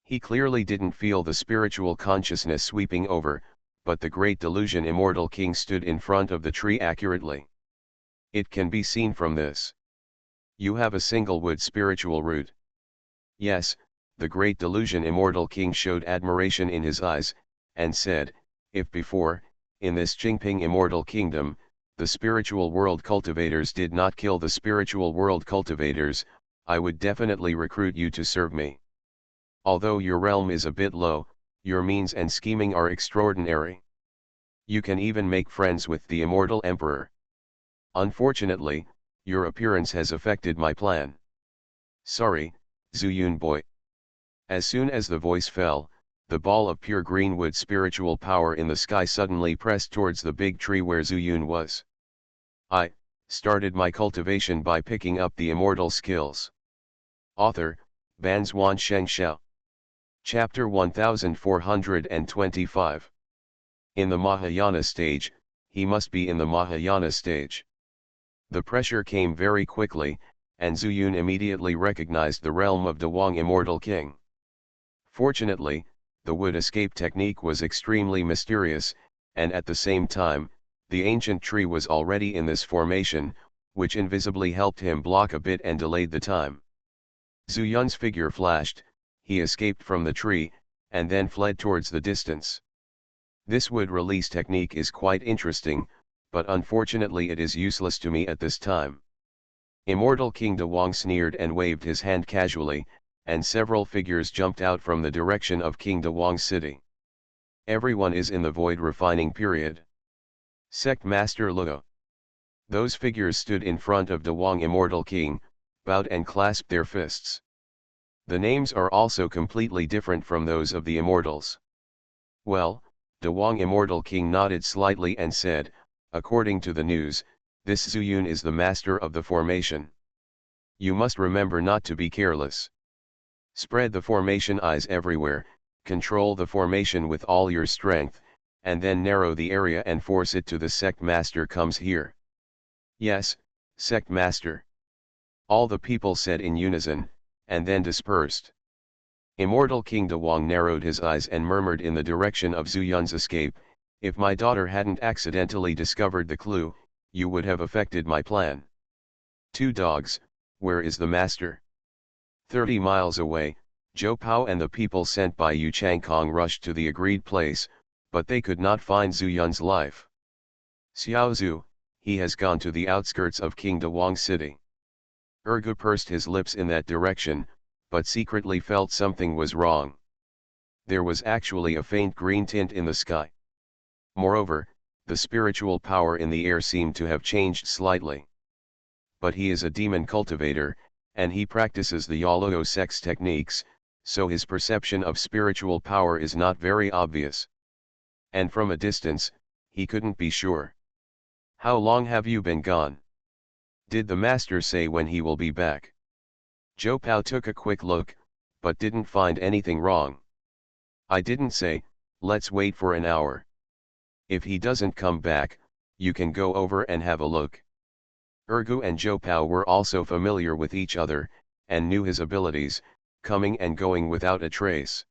A: He clearly didn't feel the spiritual consciousness sweeping over, but the great delusion Immortal King stood in front of the tree accurately. "It can be seen from this. You have a single wood spiritual root." "Yes," the great delusion Immortal King showed admiration in his eyes, and said, "If before, in this Qingping Immortal Kingdom, the spiritual world cultivators did not kill the spiritual world cultivators, I would definitely recruit you to serve me. Although your realm is a bit low, your means and scheming are extraordinary. You can even make friends with the immortal emperor. Unfortunately, your appearance has affected my plan. Sorry, Zhu Yun boy." As soon as the voice fell, the ball of pure greenwood spiritual power in the sky suddenly pressed towards the big tree where Zhu Yun was. "I started my cultivation by picking up the immortal skills." Author, Banzuan Xianxia. Chapter 1425. In the Mahayana stage, he must be in the Mahayana stage. The pressure came very quickly, and Zhu Yun immediately recognized the realm of Dawang Immortal King. Fortunately, the wood escape technique was extremely mysterious, and at the same time, the ancient tree was already in this formation, which invisibly helped him block a bit and delayed the time. Zhu Yun's figure flashed, he escaped from the tree, and then fled towards the distance. This wood release technique is quite interesting, but unfortunately it is useless to me at this time. Immortal King Dawang sneered and waved his hand casually, and several figures jumped out from the direction of King Dawang's city. Everyone is in the void refining period. Sect Master Luo. Those figures stood in front of Dawang Immortal King, bowed and clasped their fists. The names are also completely different from those of the Immortals. Well, Dawang Immortal King nodded slightly and said, "According to the news, this Zhu Yun is the master of the formation. You must remember not to be careless. Spread the formation eyes everywhere, control the formation with all your strength, and then narrow the area and force it to the sect master comes here." "Yes, sect master," all the people said in unison, and then dispersed. Immortal King Dawang narrowed his eyes and murmured in the direction of Zhu Yun's escape, "If my daughter hadn't accidentally discovered the clue, you would have affected my plan. Two dogs, where is the master?" 30 miles away, Zhou Pao and the people sent by Yu Changkong rushed to the agreed place, but they could not find Zhu Yun's life. "Xiao Zhu, he has gone to the outskirts of King Dawang city." Ergu pursed his lips in that direction, but secretly felt something was wrong. There was actually a faint green tint in the sky. Moreover, the spiritual power in the air seemed to have changed slightly. But he is a demon cultivator, and he practices the Yaloo sex techniques, so his perception of spiritual power is not very obvious. And from a distance, he couldn't be sure. "How long have you been gone? Did the master say when he will be back?" Zhou Pao took a quick look, but didn't find anything wrong. "I didn't say, let's wait for an hour. If he doesn't come back, you can go over and have a look." Ergu and Zhou Pao were also familiar with each other, and knew his abilities, coming and going without a trace.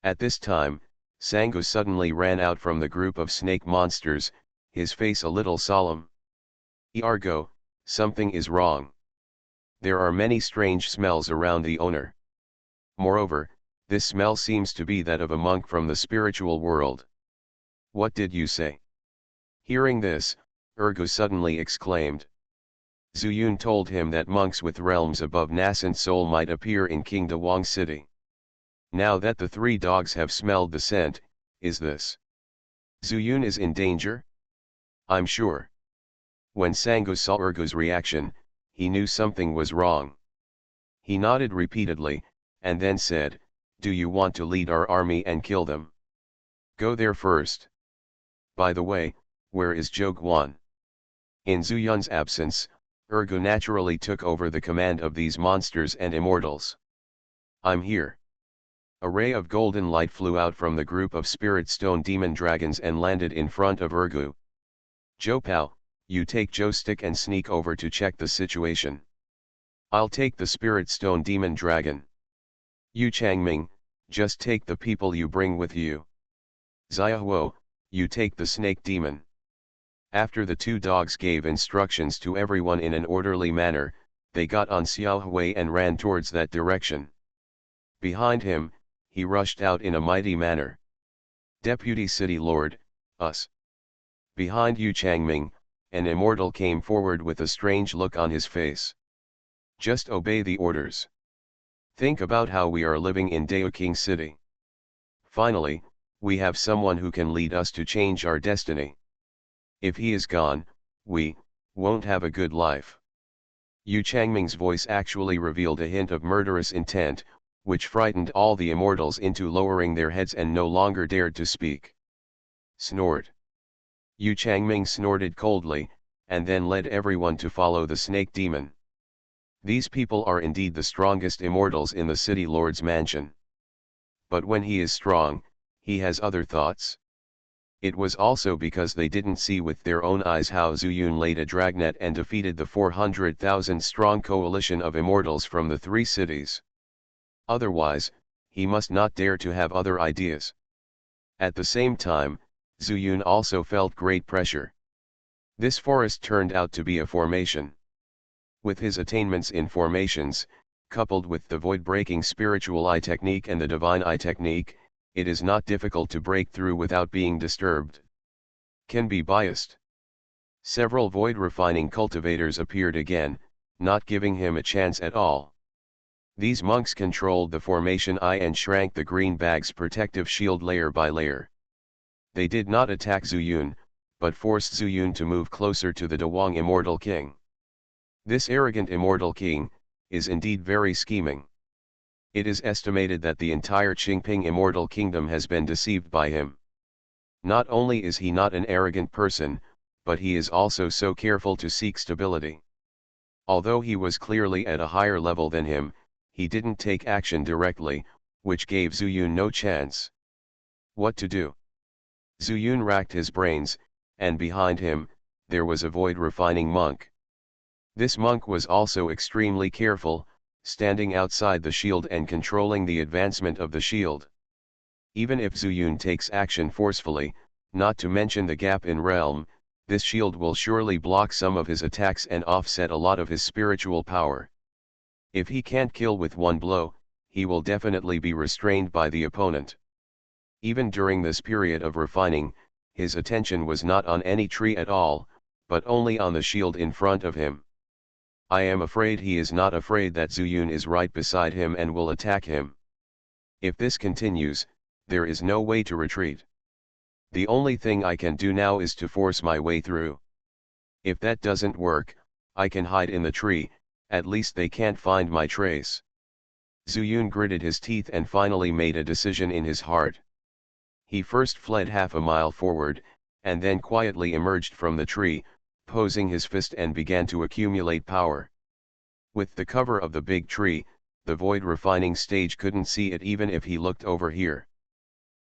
A: At this time, Sangu suddenly ran out from the group of snake monsters, his face a little solemn. "Ergo, something is wrong. There are many strange smells around the owner. Moreover, this smell seems to be that of a monk from the spiritual world." "What did you say?" Hearing this, Ergo suddenly exclaimed. Zuyun told him that monks with realms above nascent soul might appear in King Dawang city. Now that the three dogs have smelled the scent, is this Zuyun is in danger? I'm sure. When Sango saw Ergo's reaction, he knew something was wrong. He nodded repeatedly, and then said, "Do you want to lead our army and kill them? Go there first. By the way, where is Zhou Guan?" In Zuyun's absence, Ergo naturally took over the command of these monsters and immortals. "I'm here." A ray of golden light flew out from the group of spirit stone demon dragons and landed in front of Ergo. "Zhou Pao, you take Zhou Stick and sneak over to check the situation. I'll take the spirit stone demon dragon. You Changming, just take the people you bring with you. Xiaohuo, you take the snake demon." After the two dogs gave instructions to everyone in an orderly manner, they got on Xiaohui and ran towards that direction. Behind him, he rushed out in a mighty manner. "Deputy City Lord, us." Behind Yu Changming, an immortal came forward with a strange look on his face. "Just obey the orders. Think about how we are living in Daoking City. Finally, we have someone who can lead us to change our destiny. If he is gone, we won't have a good life." Yu Changming's voice actually revealed a hint of murderous intent, which frightened all the immortals into lowering their heads and no longer dared to speak. Snort. Yu Changming snorted coldly, and then led everyone to follow the snake demon. These people are indeed the strongest immortals in the city lord's mansion. But when he is strong, he has other thoughts. It was also because they didn't see with their own eyes how Zuyun laid a dragnet and defeated the 400,000 strong coalition of immortals from the three cities. Otherwise, he must not dare to have other ideas. At the same time, Zuyun also felt great pressure. This forest turned out to be a formation. With his attainments in formations, coupled with the void-breaking spiritual eye technique and the divine eye technique, it is not difficult to break through without being disturbed. Can be biased. Several void-refining cultivators appeared again, not giving him a chance at all. These monks controlled the formation eye and shrank the green bag's protective shield layer by layer. They did not attack Zuyun, but forced Zuyun to move closer to the Dawang Immortal King. This arrogant Immortal King is indeed very scheming. It is estimated that the entire Qingping Immortal Kingdom has been deceived by him. Not only is he not an arrogant person, but he is also so careful to seek stability. Although he was clearly at a higher level than him, he didn't take action directly, which gave Zuyun no chance. What to do? Zuyun racked his brains, and behind him, there was a void-refining monk. This monk was also extremely careful, standing outside the shield and controlling the advancement of the shield. Even if Zuyun takes action forcefully, not to mention the gap in realm, this shield will surely block some of his attacks and offset a lot of his spiritual power. If he can't kill with one blow, he will definitely be restrained by the opponent. Even during this period of refining, his attention was not on any tree at all, but only on the shield in front of him. I am afraid he is not afraid that Zuyun is right beside him and will attack him. If this continues, there is no way to retreat. The only thing I can do now is to force my way through. If that doesn't work, I can hide in the tree, at least they can't find my trace. Zuyun gritted his teeth and finally made a decision in his heart. He first fled half a mile forward, and then quietly emerged from the tree, posing his fist and began to accumulate power. With the cover of the big tree, the void refining stage couldn't see it even if he looked over here.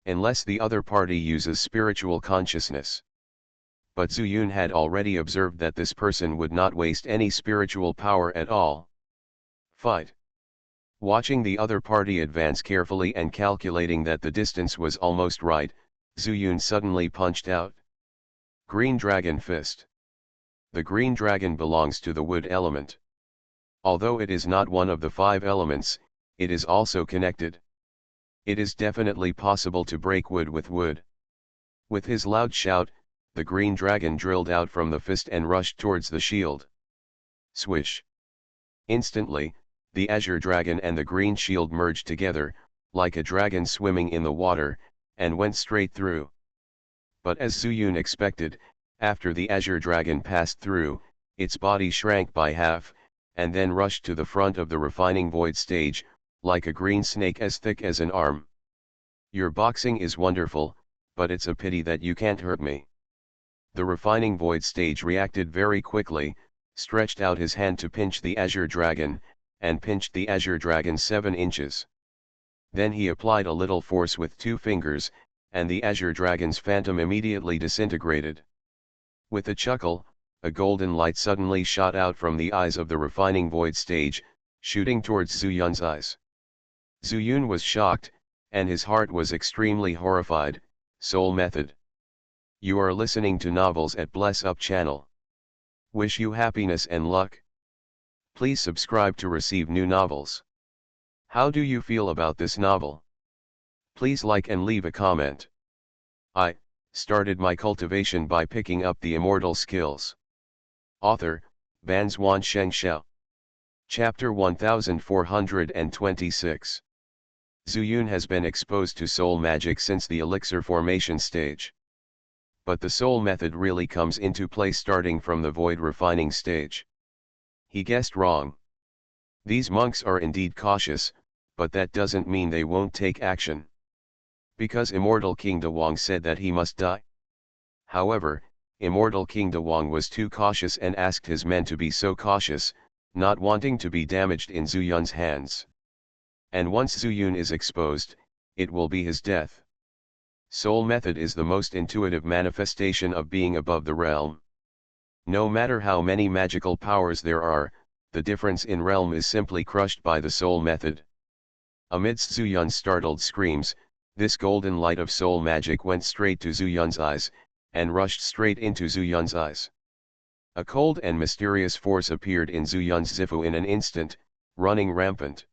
A: Unless the other party uses spiritual consciousness. But Zuyun had already observed that this person would not waste any spiritual power at all. Fight. Watching the other party advance carefully and calculating that the distance was almost right, Zuyun suddenly punched out. Green Dragon Fist. The green dragon belongs to the wood element. Although it is not one of the 5 elements, it is also connected. It is definitely possible to break wood with wood. With his loud shout, the green dragon drilled out from the fist and rushed towards the shield. Swish! Instantly, the azure dragon and the green shield merged together, like a dragon swimming in the water, and went straight through. But as Zuyun expected, after the azure dragon passed through, its body shrank by half, and then rushed to the front of the refining void stage, like a green snake as thick as an arm. Your boxing is wonderful, but it's a pity that you can't hurt me. The refining void stage reacted very quickly, stretched out his hand to pinch the azure dragon, and pinched the azure dragon 7 inches. Then he applied a little force with 2 fingers, and the azure dragon's phantom immediately disintegrated. With a chuckle, a golden light suddenly shot out from the eyes of the refining void stage, shooting towards Zuyun's eyes. Zuyun was shocked, and his heart was extremely horrified. Soul Method. You are listening to novels at Bless Up channel. Wish you happiness and luck. Please subscribe to receive new novels. How do you feel about this novel? Please like and leave a comment. I started my cultivation by picking up the immortal skills. Author, Banzuan Xianxia. Chapter 1426. Zuyun has been exposed to soul magic since the elixir formation stage. But the soul method really comes into play starting from the void refining stage. He guessed wrong. These monks are indeed cautious, but that doesn't mean they won't take action. Because Immortal King Dawang said that he must die. However, Immortal King Dawang was too cautious and asked his men to be so cautious, not wanting to be damaged in Zuyun's hands. And once Zuyun is exposed, it will be his death. Soul method is the most intuitive manifestation of being above the realm. No matter how many magical powers there are, the difference in realm is simply crushed by the soul method. Amidst Zuyun's startled screams, this golden light of soul magic went straight to Zuyun's eyes, and rushed straight into Zuyun's eyes. A cold and mysterious force appeared in Zuyun's Zifu in an instant, running rampant.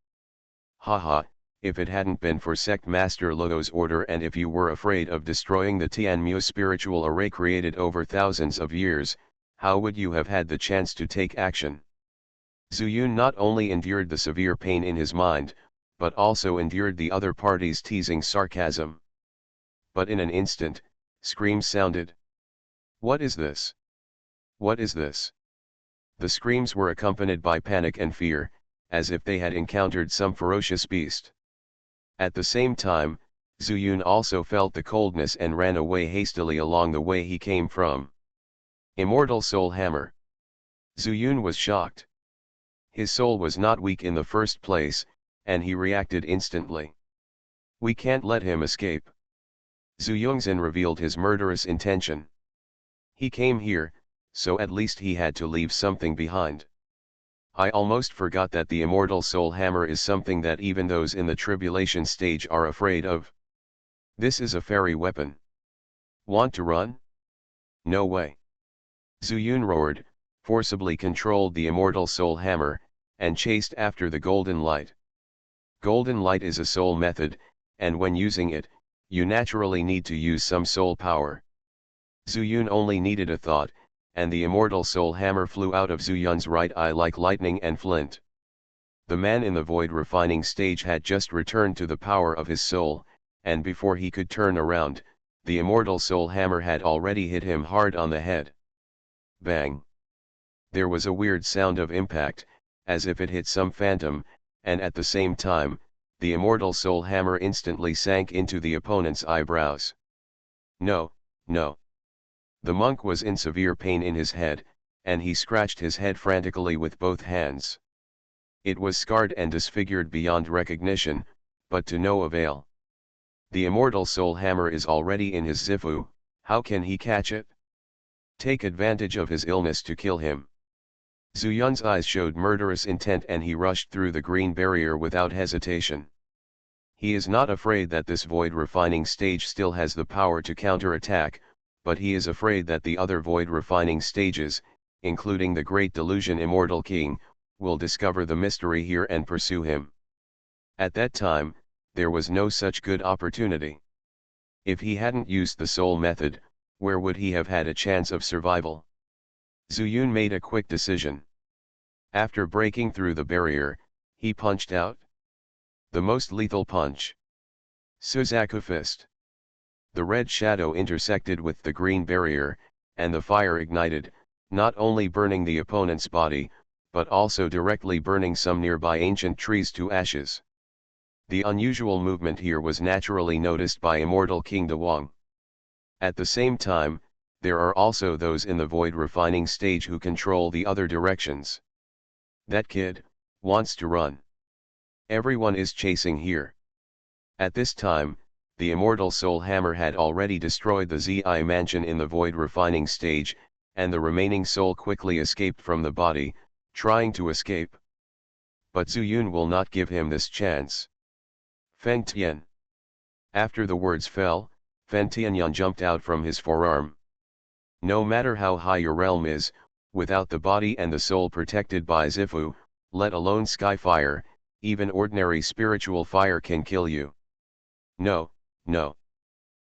A: Haha, if it hadn't been for Sect Master Luo's order and if you were afraid of destroying the Tianmu spiritual array created over thousands of years, how would you have had the chance to take action? Zuyun not only endured the severe pain in his mind, but also endured the other party's teasing sarcasm. But in an instant, screams sounded. What is this? What is this? The screams were accompanied by panic and fear, as if they had encountered some ferocious beast. At the same time, Zuyun also felt the coldness and ran away hastily along the way he came from. Immortal Soul Hammer. Zuyun was shocked. His soul was not weak in the first place, and he reacted instantly. We can't let him escape. Zhu Yongzhen revealed his murderous intention. He came here, so at least he had to leave something behind. I almost forgot that the immortal soul hammer is something that even those in the tribulation stage are afraid of. This is a fairy weapon. Want to run? No way. Zuyun roared, forcibly controlled the immortal soul hammer, and chased after the golden light. Golden light is a soul method, and when using it, you naturally need to use some soul power. Zuyun only needed a thought, and the immortal soul hammer flew out of Zuyun's right eye like lightning and flint. The man in the void refining stage had just returned to the power of his soul, and before he could turn around, the immortal soul hammer had already hit him hard on the head. Bang! There was a weird sound of impact, as if it hit some phantom, and at the same time, the immortal soul hammer instantly sank into the opponent's eyebrows. No, no. The monk was in severe pain in his head, and he scratched his head frantically with both hands. It was scarred and disfigured beyond recognition, but to no avail. The immortal soul hammer is already in his Zifu, how can he catch it? Take advantage of his illness to kill him. Zuyun's eyes showed murderous intent and he rushed through the green barrier without hesitation. He is not afraid that this void refining stage still has the power to counterattack, but he is afraid that the other void refining stages, including the Great Delusion Immortal King, will discover the mystery here and pursue him. At that time, there was no such good opportunity. If he hadn't used the soul method, where would he have had a chance of survival? Zuyun made a quick decision. After breaking through the barrier, he punched out. The most lethal punch. Suzaku Fist. The red shadow intersected with the green barrier, and the fire ignited, not only burning the opponent's body, but also directly burning some nearby ancient trees to ashes. The unusual movement here was naturally noticed by Immortal King Dawang. At the same time, there are also those in the void refining stage who control the other directions. That kid wants to run. Everyone is chasing here. At this time, the immortal soul hammer had already destroyed the Zi mansion in the void refining stage, and the remaining soul quickly escaped from the body, trying to escape. But Zuyun will not give him this chance. Feng Tian. After the words fell, Feng Tianyan jumped out from his forearm. No matter how high your realm is, without the body and the soul protected by Zifu, let alone sky fire, even ordinary spiritual fire can kill you. No, no.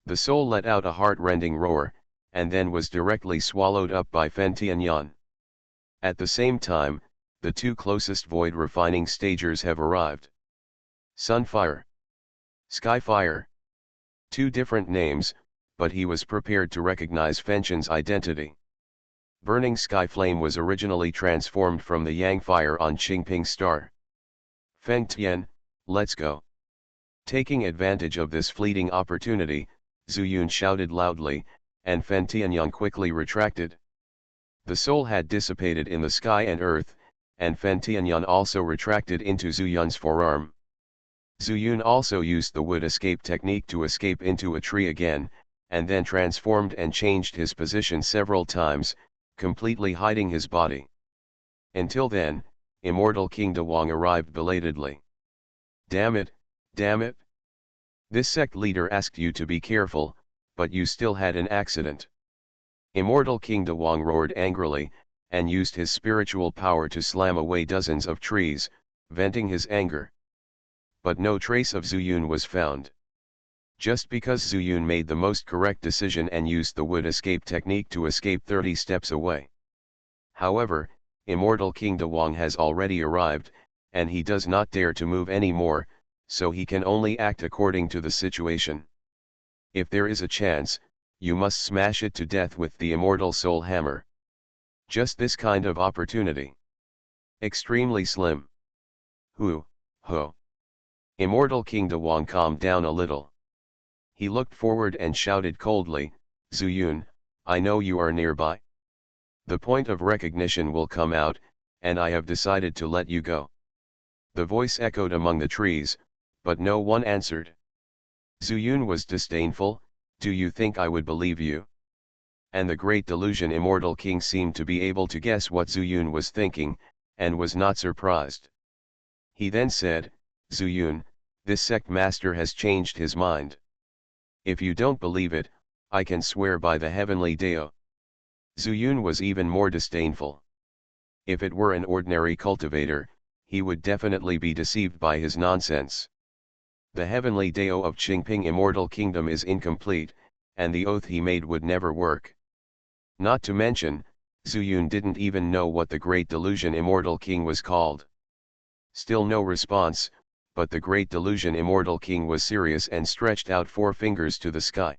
A: The soul let out a heart-rending roar, and then was directly swallowed up by Feng Tianyan. At the same time, the two closest void refining stagers have arrived. Sunfire. Skyfire. Two different names, but he was prepared to recognize Fengtian's identity. Burning Sky Flame was originally transformed from the Yang Fire on Qingping Star. Feng Tian, let's go. Taking advantage of this fleeting opportunity, Zuyun shouted loudly, and Feng Tianyang quickly retracted. The soul had dissipated in the sky and earth, and Feng Tianyang also retracted into Zuyun's forearm. Zuyun also used the wood escape technique to escape into a tree again, and then transformed and changed his position several times, completely hiding his body. Until then, Immortal King Dawang arrived belatedly. Damn it, damn it. This sect leader asked you to be careful, but you still had an accident. Immortal King Dawang roared angrily, and used his spiritual power to slam away dozens of trees, venting his anger. But no trace of Zuyun was found. Just because Zuyun made the most correct decision and used the wood escape technique to escape 30 steps away. However, Immortal King Dawang has already arrived, and he does not dare to move anymore, so he can only act according to the situation. If there is a chance, you must smash it to death with the Immortal Soul Hammer. Just this kind of opportunity. Extremely slim. Ho. Immortal King Dawang calmed down a little. He looked forward and shouted coldly, Zuyun, I know you are nearby. The point of recognition will come out, and I have decided to let you go. The voice echoed among the trees, but no one answered. Zuyun was disdainful, do you think I would believe you? And the great delusion Immortal King seemed to be able to guess what Zuyun was thinking, and was not surprised. He then said, Zuyun, this sect master has changed his mind. If you don't believe it, I can swear by the heavenly Dao. Zuyun was even more disdainful. If it were an ordinary cultivator, he would definitely be deceived by his nonsense. The heavenly Dao of Qingping Immortal Kingdom is incomplete, and the oath he made would never work. Not to mention, Zuyun didn't even know what the Great Delusion Immortal King was called. Still no response, but the Great Delusion Immortal King was serious and stretched out 4 fingers to the sky.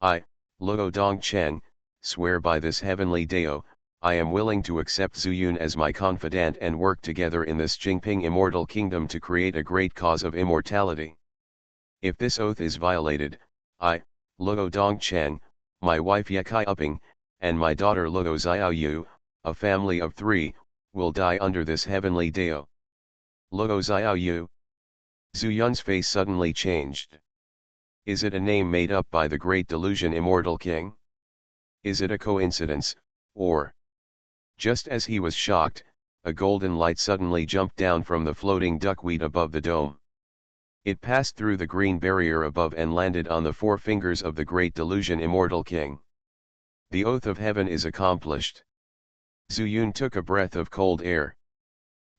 A: I, Luo Dongcheng, swear by this heavenly Dao, I am willing to accept Zuyun as my confidant and work together in this Qingping Immortal Kingdom to create a great cause of immortality. If this oath is violated, I, Luo Dongcheng, my wife Yekai Upping, and my daughter Luo Xiaoyu, a family of 3, will die under this heavenly Dao. Luo Xiaoyu. Zuyun's face suddenly changed. Is it a name made up by the Great Delusion Immortal King? Is it a coincidence, or... Just as he was shocked, a golden light suddenly jumped down from the floating duckweed above the dome. It passed through the green barrier above and landed on the 4 fingers of the Great Delusion Immortal King. The oath of heaven is accomplished. Zuyun took a breath of cold air.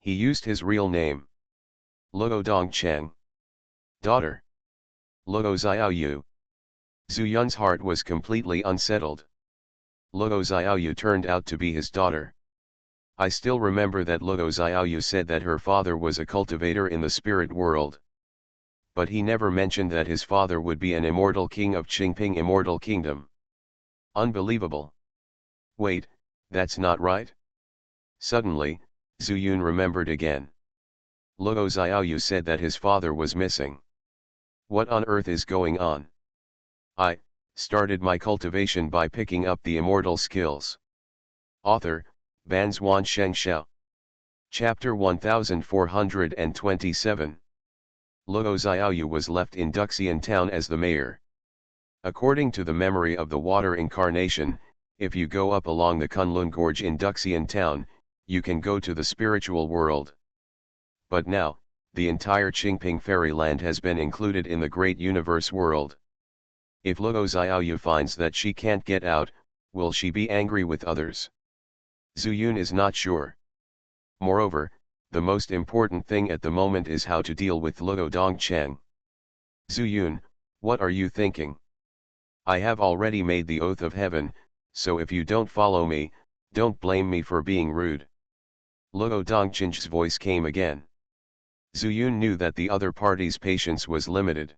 A: He used his real name. Luo Dongcheng. Daughter. Luo Xiaoyu. Zhu Yun's heart was completely unsettled. Luo Xiaoyu turned out to be his daughter. I still remember that Luo Xiaoyu said that her father was a cultivator in the spirit world. But he never mentioned that his father would be an immortal king of Qingping Immortal Kingdom. Unbelievable. Wait, that's not right? Suddenly, Zhu Yun remembered again. Luo Xiaoyu said that his father was missing. What on earth is going on? I started my cultivation by picking up the immortal skills. Author, Banzuan Xianxia. Chapter 1427. Luo Xiaoyu was left in Duxian town as the mayor. According to the memory of the water incarnation, if you go up along the Kunlun Gorge in Duxian town, you can go to the spiritual world. But now, the entire Qingping fairyland has been included in the great universe world. If Luo Xiaoyu finds that she can't get out, will she be angry with others? Zhu Yun is not sure. Moreover, the most important thing at the moment is how to deal with Luo Dongcheng. Zhu Yun, what are you thinking? I have already made the oath of heaven, so if you don't follow me, don't blame me for being rude. Luo Dongcheng's voice came again. Zhu Yun knew that the other party's patience was limited.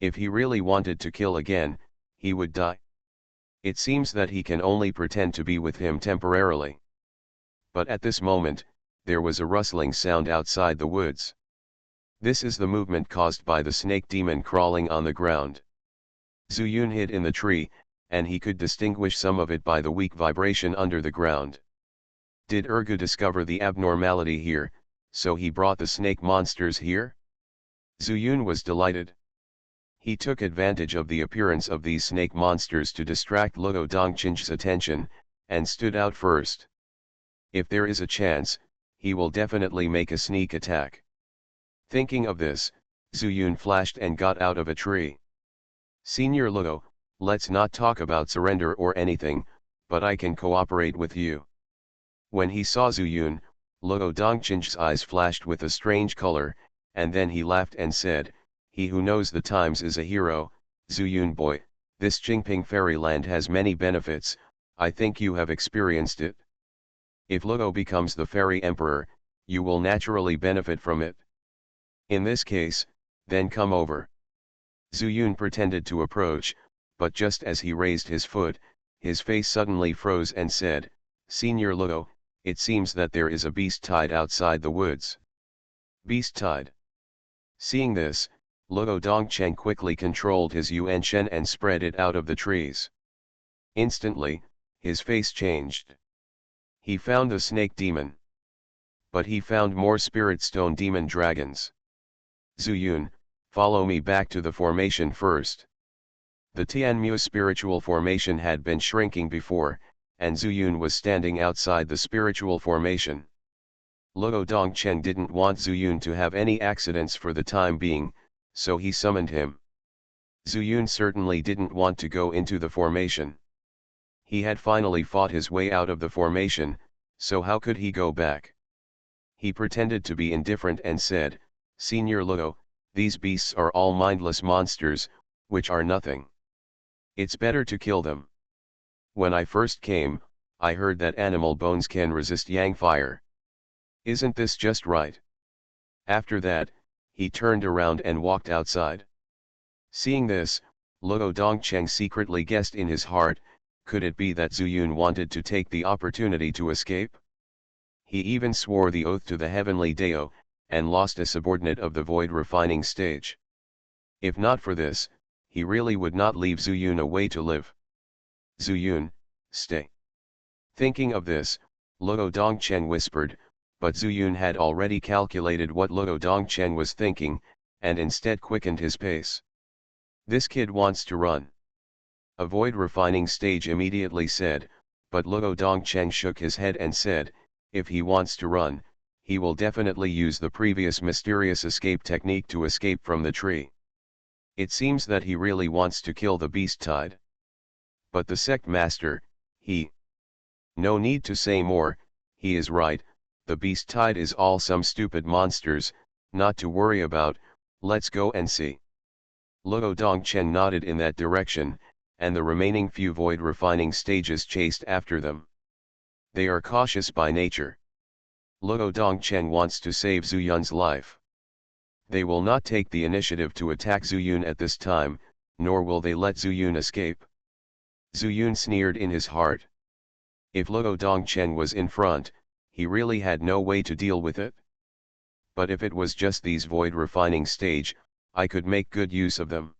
A: If he really wanted to kill again, he would die. It seems that he can only pretend to be with him temporarily. But at this moment, there was a rustling sound outside the woods. This is the movement caused by the snake demon crawling on the ground. Zhu Yun hid in the tree, and he could distinguish some of it by the weak vibration under the ground. Did Ergu discover the abnormality here, so he brought the snake monsters here? Zhu Yun was delighted. He took advantage of the appearance of these snake monsters to distract Luo Dongcheng's attention, and stood out first. If there is a chance, he will definitely make a sneak attack. Thinking of this, Zhu Yun flashed and got out of a tree. Senior Luo, let's not talk about surrender or anything, but I can cooperate with you. When he saw Zhu Yun, Luo Dongcheng's eyes flashed with a strange color, and then he laughed and said, "He who knows the times is a hero, Zhu Yun boy, this Qingping fairyland has many benefits, I think you have experienced it. If Luo becomes the fairy emperor, you will naturally benefit from it. In this case, then come over." Zhu Yun pretended to approach, but just as he raised his foot, his face suddenly froze and said, "Senior Luo, it seems that there is a beast tied outside the woods." Beast tied. Seeing this, Luo Dongcheng quickly controlled his Yuanshen and spread it out of the trees. Instantly, his face changed. He found the snake demon. But he found more spirit stone demon dragons. Zhu Yun, follow me back to the formation first. The Tianmu spiritual formation had been shrinking before, and Zhu Yun was standing outside the spiritual formation. Luo Dongcheng didn't want Zhu Yun to have any accidents for the time being, so he summoned him. Zhu Yun certainly didn't want to go into the formation. He had finally fought his way out of the formation, so how could he go back? He pretended to be indifferent and said, "Senior Luo, these beasts are all mindless monsters, which are nothing. It's better to kill them. When I first came, I heard that animal bones can resist yang fire. Isn't this just right?" After that, he turned around and walked outside. Seeing this, Luo Dongcheng secretly guessed in his heart, could it be that Zhu Yun wanted to take the opportunity to escape? He even swore the oath to the heavenly Dao, and lost a subordinate of the void refining stage. If not for this, he really would not leave Zhu Yun a way to live. "Zhu Yun, stay." Thinking of this, Luo Dongcheng whispered, but Zhu Yun had already calculated what Luo Dongcheng was thinking, and instead quickened his pace. "This kid wants to run." A void refining stage immediately said, but Luo Dongcheng shook his head and said, "If he wants to run, he will definitely use the previous mysterious escape technique to escape from the tree. It seems that he really wants to kill the beast tide. But the sect master, no need to say more, he is right, the beast tide is all some stupid monsters, not to worry about, let's go and see." Luo Dongchen nodded in that direction, and the remaining few void refining stages chased after them. They are cautious by nature. Luo Dongchen wants to save Zuyun's life. They will not take the initiative to attack Zuyun at this time, nor will they let Zuyun escape. Zuyun sneered in his heart. If Luo Dongchen was in front, he really had no way to deal with it. But if it was just these void refining stage, I could make good use of them.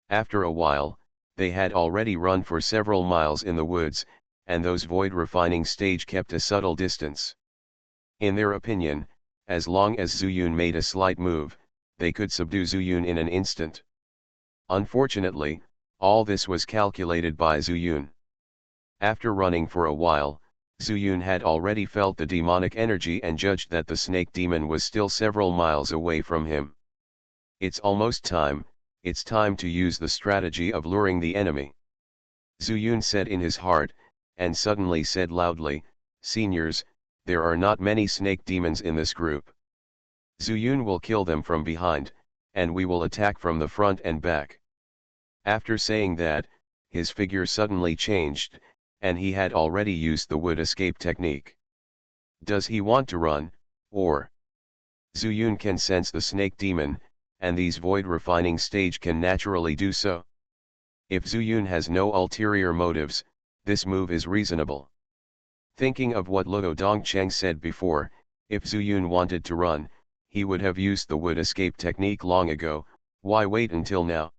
A: After a while, they had already run for several miles in the woods, and those void refining stage kept a subtle distance. In their opinion, as long as Zuyun made a slight move, they could subdue Zuyun in an instant. Unfortunately, all this was calculated by Zuyun. After running for a while, Zuyun had already felt the demonic energy and judged that the snake demon was still several miles away from him. It's almost time, it's time to use the strategy of luring the enemy. Zuyun said in his heart, and suddenly said loudly, "Seniors, there are not many snake demons in this group. Zuyun will kill them from behind, and we will attack from the front and back." After saying that, his figure suddenly changed, and he had already used the wood escape technique. Does he want to run, or? Zuyun can sense the snake demon, and these void refining stage can naturally do so. If Zuyun has no ulterior motives, this move is reasonable. Thinking of what Luo Dongcheng said before, if Zuyun wanted to run, he would have used the wood escape technique long ago, why wait until now?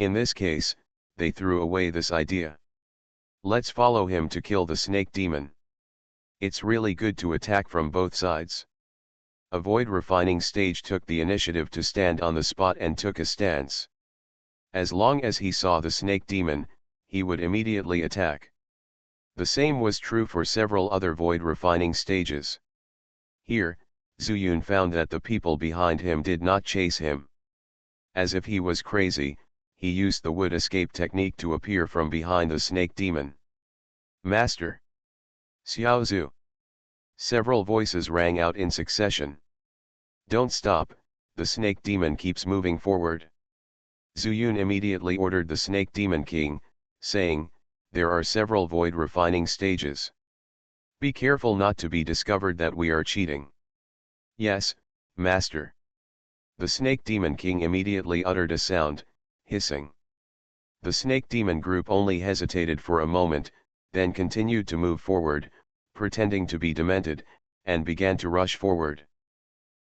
A: In this case, they threw away this idea. Let's follow him to kill the snake demon. It's really good to attack from both sides. A void refining stage took the initiative to stand on the spot and took a stance. As long as he saw the snake demon, he would immediately attack. The same was true for several other void refining stages. Here, Zuyun found that the people behind him did not chase him. As if he was crazy, he used the wood escape technique to appear from behind the snake demon. "Master! Xiaozu!" Several voices rang out in succession. "Don't stop, the snake demon keeps moving forward." Zuyun immediately ordered the snake demon king, saying, "There are several void refining stages. Be careful not to be discovered that we are cheating." "Yes, master." The snake demon king immediately uttered a sound, hissing. The snake demon group only hesitated for a moment, then continued to move forward, pretending to be demented, and began to rush forward.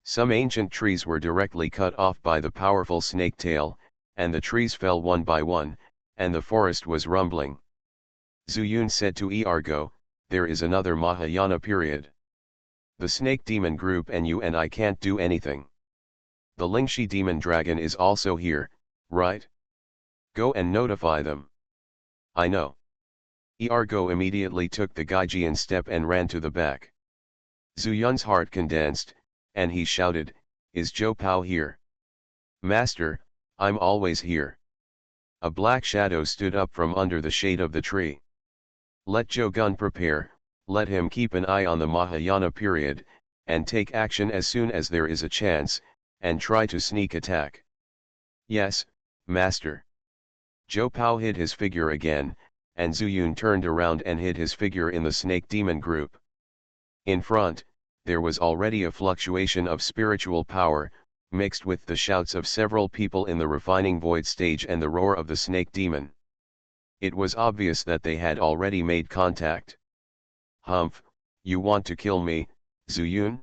A: Some ancient trees were directly cut off by the powerful snake tail, and the trees fell one by one, and the forest was rumbling. Zuyun said to Iargo, "There is another Mahayana period. The snake demon group and you and I can't do anything. The Lingxi demon dragon is also here, right? Go and notify them." "I know." Iargo immediately took the Gaijian step and ran to the back. Zuyun's heart condensed, and he shouted, "Is Zhou Pao here?" "Master, I'm always here." A black shadow stood up from under the shade of the tree. "Let Zhou Gun prepare, let him keep an eye on the Mahayana period, and take action as soon as there is a chance, and try to sneak attack." "Yes, master." Zhou Pao hid his figure again, and Zuyun turned around and hid his figure in the snake demon group. In front, there was already a fluctuation of spiritual power, mixed with the shouts of several people in the refining void stage and the roar of the snake demon. It was obvious that they had already made contact. "Humph, you want to kill me, Zuyun?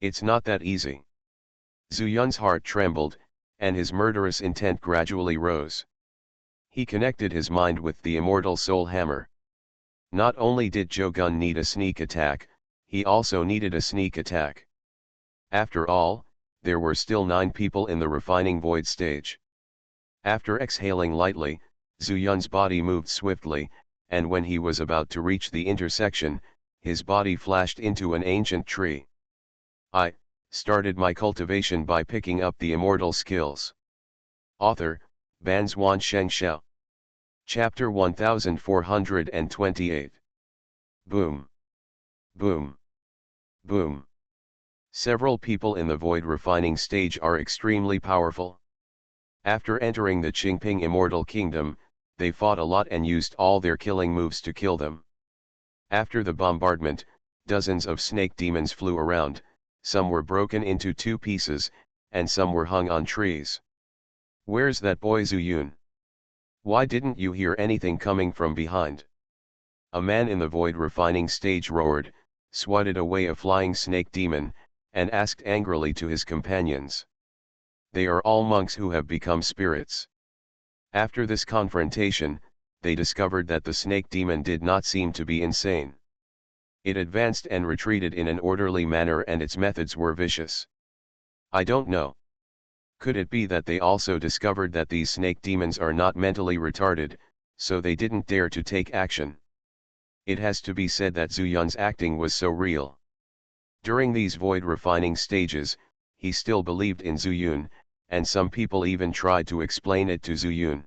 A: It's not that easy." Zuyun's heart trembled, and his murderous intent gradually rose. He connected his mind with the immortal soul hammer. Not only did Zhou Gun need a sneak attack, he also needed a sneak attack. After all, there were still 9 people in the refining void stage. After exhaling lightly, Zuyun's body moved swiftly, and when he was about to reach the intersection, his body flashed into an ancient tree. I started my cultivation by picking up the immortal skills. Author, Banzhuan Xianxia. Chapter 1428. Boom. Boom. Boom. Several people in the void refining stage are extremely powerful. After entering the Qingping Immortal Kingdom, they fought a lot and used all their killing moves to kill them. After the bombardment, dozens of snake demons flew around, some were broken into 2 pieces, and some were hung on trees. "Where's that boy Zuyun? Why didn't you hear anything coming from behind?" A man in the void refining stage roared, swatted away a flying snake demon, and asked angrily to his companions. They are all monks who have become spirits. After this confrontation, they discovered that the snake demon did not seem to be insane. It advanced and retreated in an orderly manner, and its methods were vicious. I don't know. Could it be that they also discovered that these snake demons are not mentally retarded, so they didn't dare to take action? It has to be said that Zuyun's acting was so real. During these void refining stages, he still believed in Zuyun, and some people even tried to explain it to Zuyun.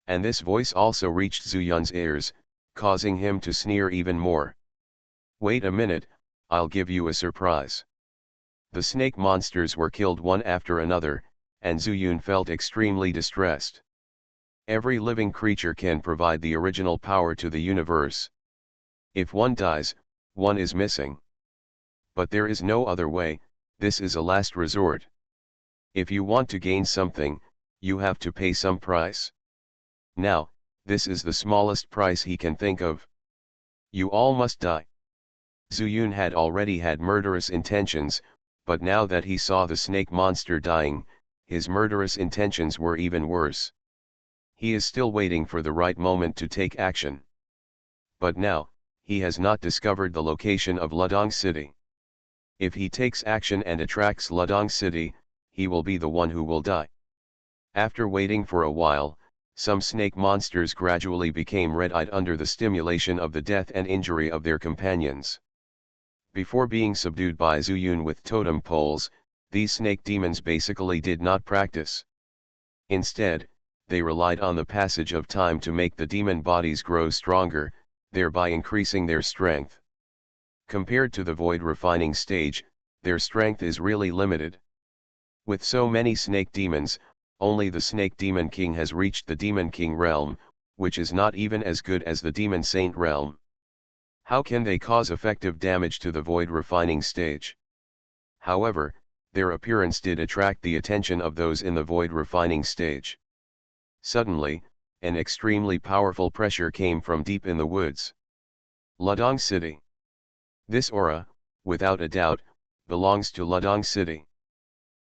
A: And this voice also reached Zuyun's ears, causing him to sneer even more. "Wait a minute, I'll give you a surprise." The snake monsters were killed one after another, and Zuyun felt extremely distressed. Every living creature can provide the original power to the universe. If one dies, one is missing. But there is no other way, this is a last resort. If you want to gain something, you have to pay some price. Now, this is the smallest price he can think of. You all must die. Zuyun had already had murderous intentions, but now that he saw the snake monster dying, his murderous intentions were even worse. He is still waiting for the right moment to take action. But now, he has not discovered the location of Ludong City. If he takes action and attracts Ludong City, he will be the one who will die. After waiting for a while, some snake monsters gradually became red-eyed under the stimulation of the death and injury of their companions. Before being subdued by Zuyun with totem poles, these snake demons basically did not practice. Instead, they relied on the passage of time to make the demon bodies grow stronger, thereby increasing their strength. Compared to the void refining stage, their strength is really limited. With so many snake demons, only the Snake Demon King has reached the Demon King realm, which is not even as good as the Demon Saint realm. How can they cause effective damage to the void refining stage? However, their appearance did attract the attention of those in the void refining stage. Suddenly, an extremely powerful pressure came from deep in the woods. Ludong City. This aura, without a doubt, belongs to Ludong City.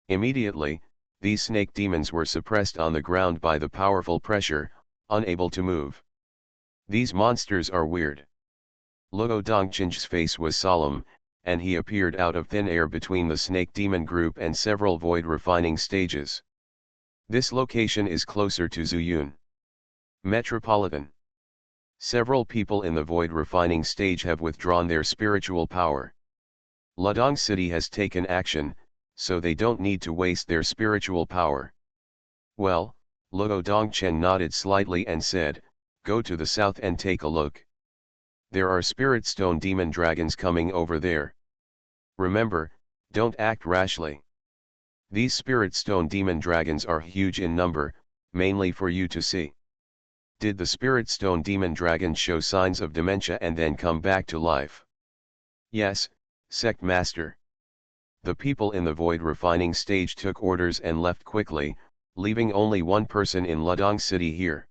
A: Immediately, these snake demons were suppressed on the ground by the powerful pressure, unable to move. These monsters are weird. Luo Dongqing's face was solemn, and he appeared out of thin air between the snake demon group and several void refining stages. This location is closer to Zuyun Metropolitan. Several people in the void refining stage have withdrawn their spiritual power. Ludong City has taken action, so they don't need to waste their spiritual power. Well, Luo Dongchen nodded slightly and said, "Go to the south and take a look. There are spirit stone demon dragons coming over there. Remember, don't act rashly. These spirit stone demon dragons are huge in number, mainly for you to see." Did the spirit stone demon dragon show signs of dementia and then come back to life? Yes, Sect Master. The people in the void refining stage took orders and left quickly, leaving only one person in Ludong City here.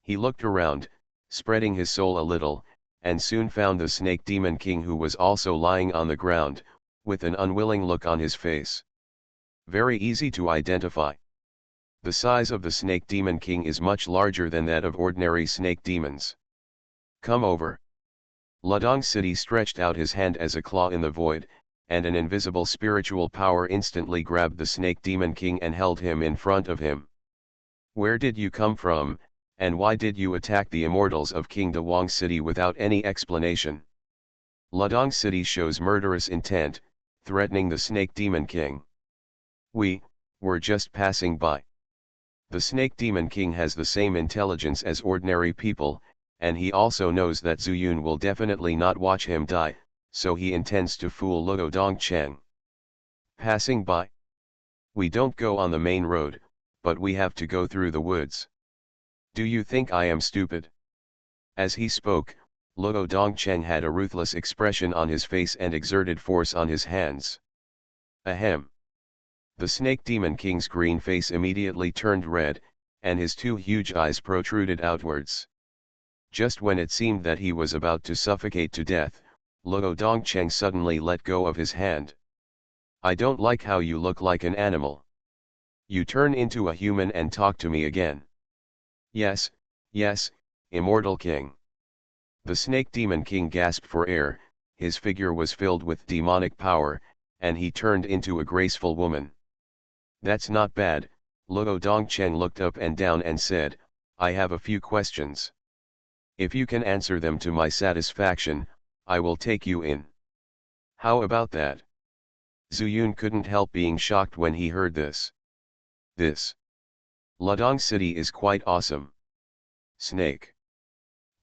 A: He looked around, spreading his soul a little, and soon found the Snake Demon King, who was also lying on the ground, with an unwilling look on his face. Very easy to identify. The size of the Snake Demon King is much larger than that of ordinary snake demons. Come over. Ludong City stretched out his hand as a claw in the void, and an invisible spiritual power instantly grabbed the Snake Demon King and held him in front of him. Where did you come from, and why did you attack the Immortals of King Dawang City without any explanation? Ludong City shows murderous intent, threatening the Snake Demon King. We were just passing by. The Snake Demon King has the same intelligence as ordinary people, and he also knows that Zuyun will definitely not watch him die, so he intends to fool Luo Dongcheng. Passing by. We don't go on the main road, but we have to go through the woods. Do you think I am stupid? As he spoke, Luo Dongcheng had a ruthless expression on his face and exerted force on his hands. Ahem! The Snake Demon King's green face immediately turned red, and his two huge eyes protruded outwards. Just when it seemed that he was about to suffocate to death, Luo Dongcheng suddenly let go of his hand. I don't like how you look like an animal. You turn into a human and talk to me again. Yes, yes, Immortal King. The Snake Demon King gasped for air, his figure was filled with demonic power, and he turned into a graceful woman. That's not bad, Luo Dongcheng looked up and down and said, I have a few questions. If you can answer them to my satisfaction, I will take you in. How about that? Zuyun couldn't help being shocked when he heard this. This Ladong City is quite awesome. Snake.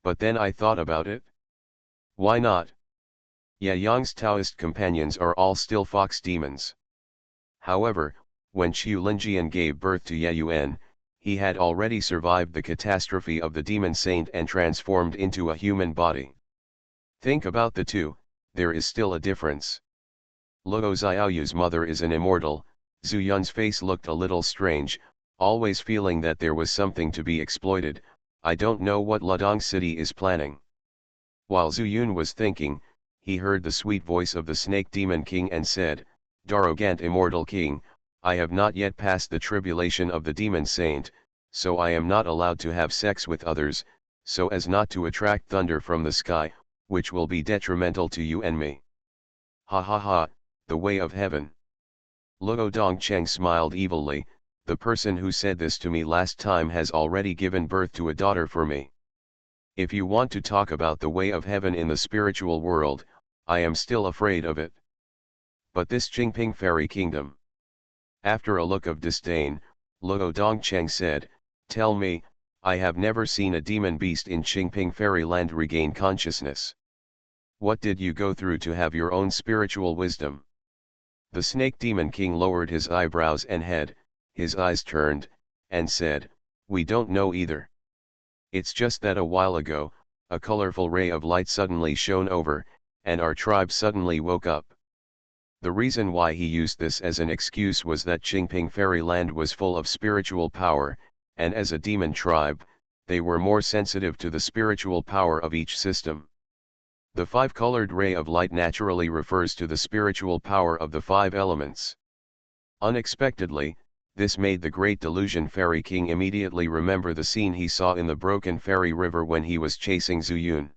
A: But then I thought about it. Why not? Yang's Taoist companions are all still fox demons. However, when Qiu Linjian gave birth to Yuan, he had already survived the catastrophe of the demon saint and transformed into a human body. Think about the two, there is still a difference. Luo Xiaoyu's mother is an immortal. Zuyun's face looked a little strange, always feeling that there was something to be exploited. I don't know what Ladong City is planning. While Zuyun was thinking, he heard the sweet voice of the Snake Demon King and said, Darogant Immortal King, I have not yet passed the tribulation of the demon saint, so I am not allowed to have sex with others, so as not to attract thunder from the sky, which will be detrimental to you and me. Ha ha ha, the way of heaven. Luo Dongcheng smiled evilly, the person who said this to me last time has already given birth to a daughter for me. If you want to talk about the way of heaven in the spiritual world, I am still afraid of it. But this Jingping Fairy Kingdom. After a look of disdain, Luo Dongcheng said, Tell me, I have never seen a demon beast in Qingping Fairyland regain consciousness. What did you go through to have your own spiritual wisdom? The Snake Demon King lowered his eyebrows and head, his eyes turned, and said, We don't know either. It's just that a while ago, a colorful ray of light suddenly shone over, and our tribe suddenly woke up. The reason why he used this as an excuse was that Qingping Fairyland was full of spiritual power, and as a demon tribe, they were more sensitive to the spiritual power of each system. The five-colored ray of light naturally refers to the spiritual power of the five elements. Unexpectedly, this made the Great Delusion Fairy King immediately remember the scene he saw in the Broken Fairy River when he was chasing Zuyun.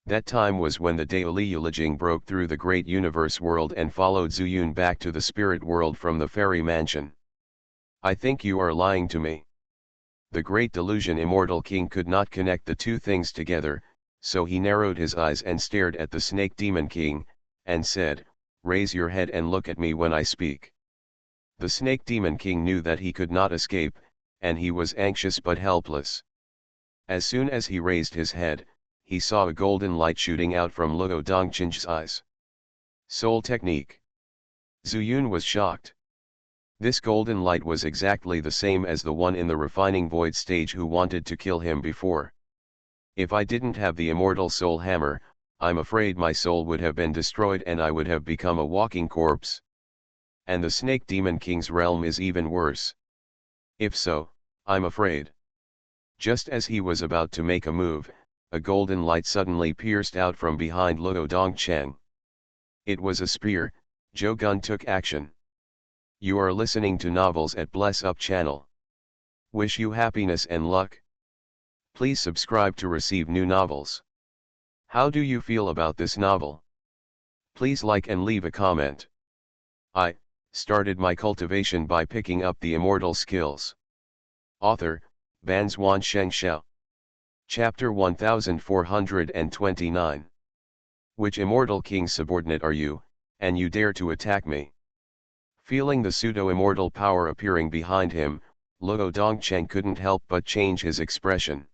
A: That time was when the Daoli Yulijing broke through the Great Universe world and followed Zuyun back to the spirit world from the fairy mansion. I think you are lying to me. The Great Delusion Immortal King could not connect the two things together, so he narrowed his eyes and stared at the Snake Demon King, and said, Raise your head and look at me when I speak. The Snake Demon King knew that he could not escape, and he was anxious but helpless. As soon as he raised his head, he saw a golden light shooting out from Luo Dongcheng's eyes. Soul Technique. Zuyun was shocked. This golden light was exactly the same as the one in the refining void stage who wanted to kill him before. If I didn't have the immortal soul hammer, I'm afraid my soul would have been destroyed and I would have become a walking corpse. And the Snake Demon King's realm is even worse. If so, I'm afraid. Just as he was about to make a move, a golden light suddenly pierced out from behind Luo Dongcheng. It was a spear. Zhou Gun took action. You are listening to Novels at Bless Up channel. Wish you happiness and luck. Please subscribe to receive new novels. How do you feel about this novel? Please like and leave a comment. I started my cultivation by picking up the immortal skills. Author, Banzuan Xianxia. Chapter 1429. Which immortal king's subordinate are you, and you dare to attack me? Feeling the pseudo-immortal power appearing behind him, Luo Dongcheng couldn't help but change his expression.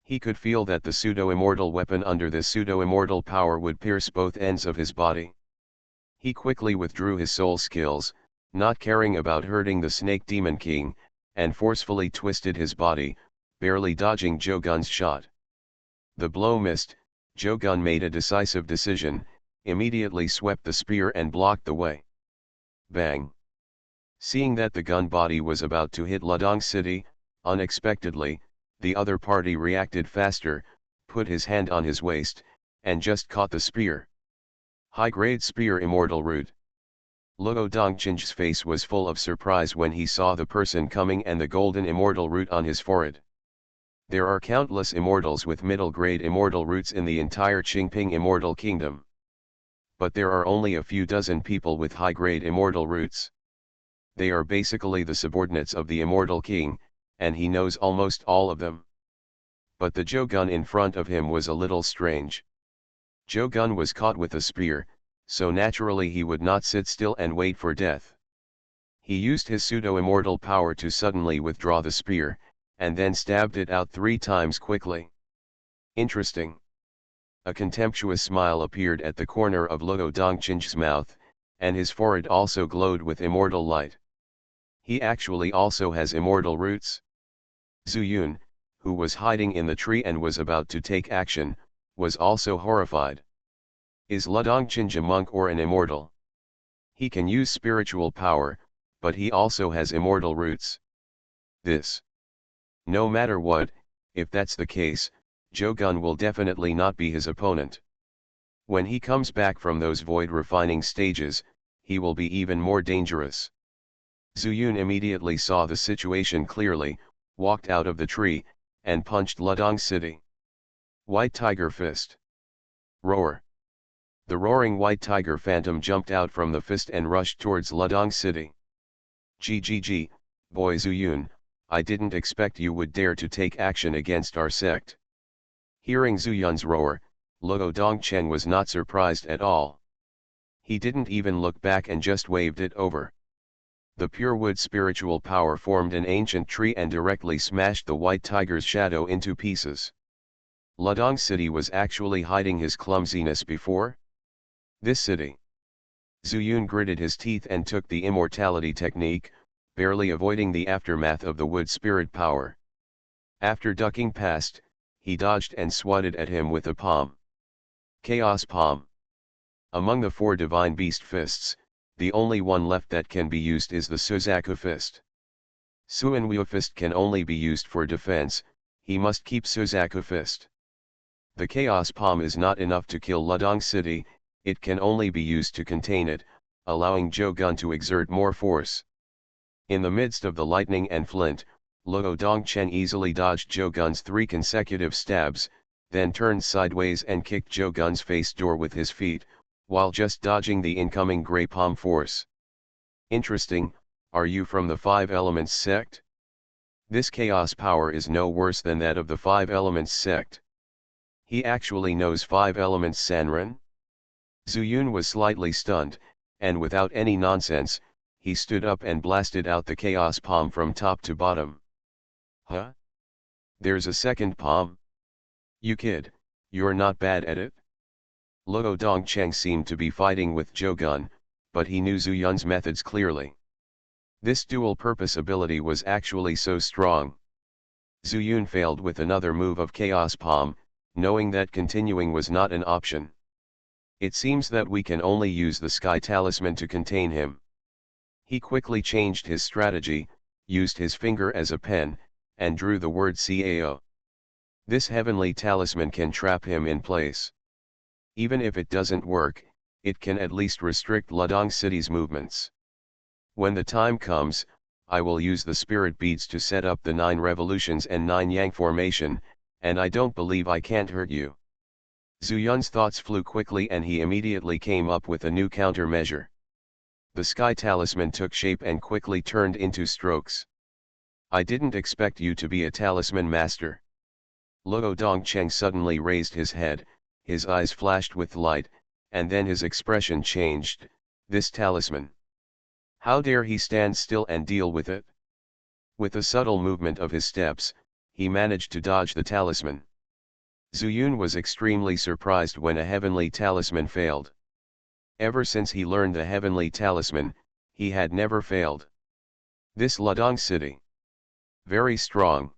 A: He could feel that the pseudo-immortal weapon under this pseudo-immortal power would pierce both ends of his body. He quickly withdrew his soul skills, not caring about hurting the Snake Demon King, and forcefully twisted his body, barely dodging Jogun's shot. The blow missed. Jogun made a decisive decision, immediately swept the spear and blocked the way. Bang! Seeing that the gun body was about to hit Ladong City, unexpectedly, the other party reacted faster, put his hand on his waist, and just caught the spear. High-grade spear immortal root. Luo Dongqing's face was full of surprise when he saw the person coming and the golden immortal root on his forehead. There are countless immortals with middle-grade immortal roots in the entire Qingping immortal kingdom. But there are only a few dozen people with high-grade immortal roots. They are basically the subordinates of the immortal king, and he knows almost all of them. But the Jogun in front of him was a little strange. Jogun was caught with a spear, so naturally he would not sit still and wait for death. He used his pseudo-immortal power to suddenly withdraw the spear, and then stabbed it out 3 times quickly. Interesting. A contemptuous smile appeared at the corner of Luo Dongqing's mouth, and his forehead also glowed with immortal light. He actually also has immortal roots. Zhu Yun, who was hiding in the tree and was about to take action, was also horrified. Is Dongqing a monk or an immortal? He can use spiritual power, but he also has immortal roots. This. No matter what, if that's the case, Jogun will definitely not be his opponent. When he comes back from those void refining stages, he will be even more dangerous. Zhu Yun immediately saw the situation clearly, walked out of the tree, and punched Ladong City. White Tiger Fist. Roar. The roaring white tiger phantom jumped out from the fist and rushed towards Ladong City. GGG, boy Zhu Yun, I didn't expect you would dare to take action against our sect. Hearing Zhu Yun's roar, Luo Dongqing was not surprised at all. He didn't even look back and just waved it over. The pure wood spiritual power formed an ancient tree and directly smashed the white tiger's shadow into pieces. Ladong City was actually hiding his clumsiness before this city. Zhu Yun gritted his teeth and took the immortality technique, barely avoiding the aftermath of the wood spirit power. After ducking past, he dodged and swatted at him with a palm. Chaos Palm. Among the 4 divine beast fists, the only one left that can be used is the Suzaku fist. Suanwu fist can only be used for defense, he must keep Suzaku fist. The Chaos Palm is not enough to kill Ladong City, it can only be used to contain it, allowing Jogun to exert more force. In the midst of the lightning and flint, Luo Dongqing easily dodged Jogun's 3 consecutive stabs, then turned sideways and kicked Jogun's face door with his feet, while just dodging the incoming Grey Palm force. Interesting, are you from the 5 Elements sect? This chaos power is no worse than that of the 5 Elements sect. He actually knows 5 Elements Sanren? Zhu Yun was slightly stunned, and without any nonsense, he stood up and blasted out the chaos palm from top to bottom. Huh? There's a second palm? You kid, you're not bad at it? Luo Dongqing seemed to be fighting with Jogun, but he knew Zhu Yun's methods clearly. This dual-purpose ability was actually so strong. Zhu Yun failed with another move of Chaos Palm, knowing that continuing was not an option. It seems that we can only use the Sky Talisman to contain him. He quickly changed his strategy, used his finger as a pen, and drew the word CAO. This heavenly talisman can trap him in place. Even if it doesn't work, it can at least restrict Ladong City's movements. When the time comes, I will use the spirit beads to set up the 9 revolutions and 9 yang formation, and I don't believe I can't hurt you. Zhu Yun's thoughts flew quickly and he immediately came up with a new countermeasure. The Sky Talisman took shape and quickly turned into strokes. I didn't expect you to be a talisman master. Luo Dongqing suddenly raised his head, his eyes flashed with light, and then his expression changed. This talisman. How dare he stand still and deal with it? With a subtle movement of his steps, he managed to dodge the talisman. Zhu Yun was extremely surprised when a heavenly talisman failed. Ever since he learned the heavenly talisman, he had never failed. This Ladong City. Very strong.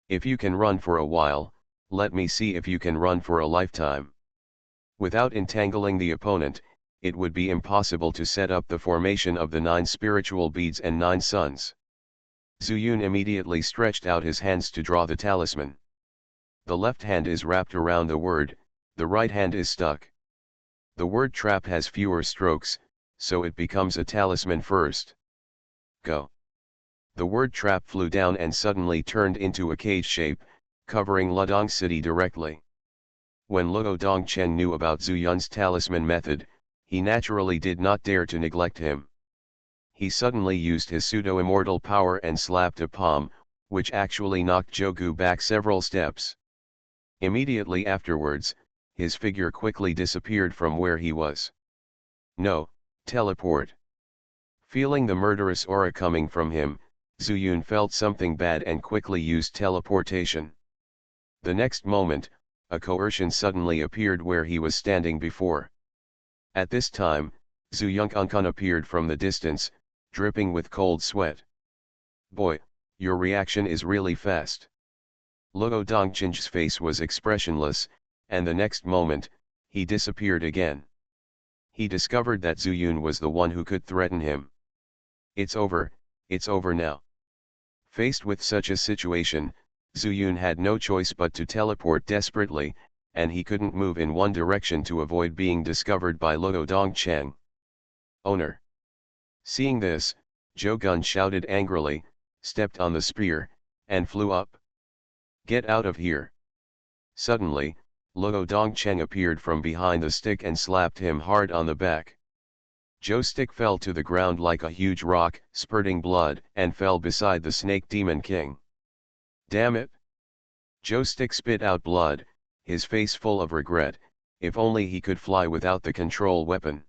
A: If you can run for a while, let me see if you can run for a lifetime. Without entangling the opponent, it would be impossible to set up the formation of the 9 spiritual beads and 9 suns. Zuyun immediately stretched out his hands to draw the talisman. The left hand is wrapped around the word, the right hand is stuck. The word trap has fewer strokes, so it becomes a talisman first. Go. The word trap flew down and suddenly turned into a cage shape, covering Ludong City directly. When Luo Dongchen knew about Zuyun's talisman method, he naturally did not dare to neglect him. He suddenly used his pseudo-immortal power and slapped a palm, which actually knocked Jogu back several steps. Immediately afterwards, his figure quickly disappeared from where he was. No, teleport. Feeling the murderous aura coming from him, Zuyun felt something bad and quickly used teleportation. The next moment, a coercion suddenly appeared where he was standing before. At this time, Zhu Yongkun appeared from the distance, dripping with cold sweat. Boy, your reaction is really fast. Luo Dongchen's face was expressionless, and the next moment, he disappeared again. He discovered that Zuyun was the one who could threaten him. It's over now. Faced with such a situation, Zuyun had no choice but to teleport desperately, and he couldn't move in one direction to avoid being discovered by Luo Dongchen. Owner. Seeing this, Zhou Gun shouted angrily, stepped on the spear, and flew up. Get out of here. Suddenly, Luo Dongchen appeared from behind the stick and slapped him hard on the back. Zhou's stick fell to the ground like a huge rock, spurting blood, and fell beside the snake demon king. Damn it! Zhou's stick spit out blood, his face full of regret. If only he could fly without the control weapon.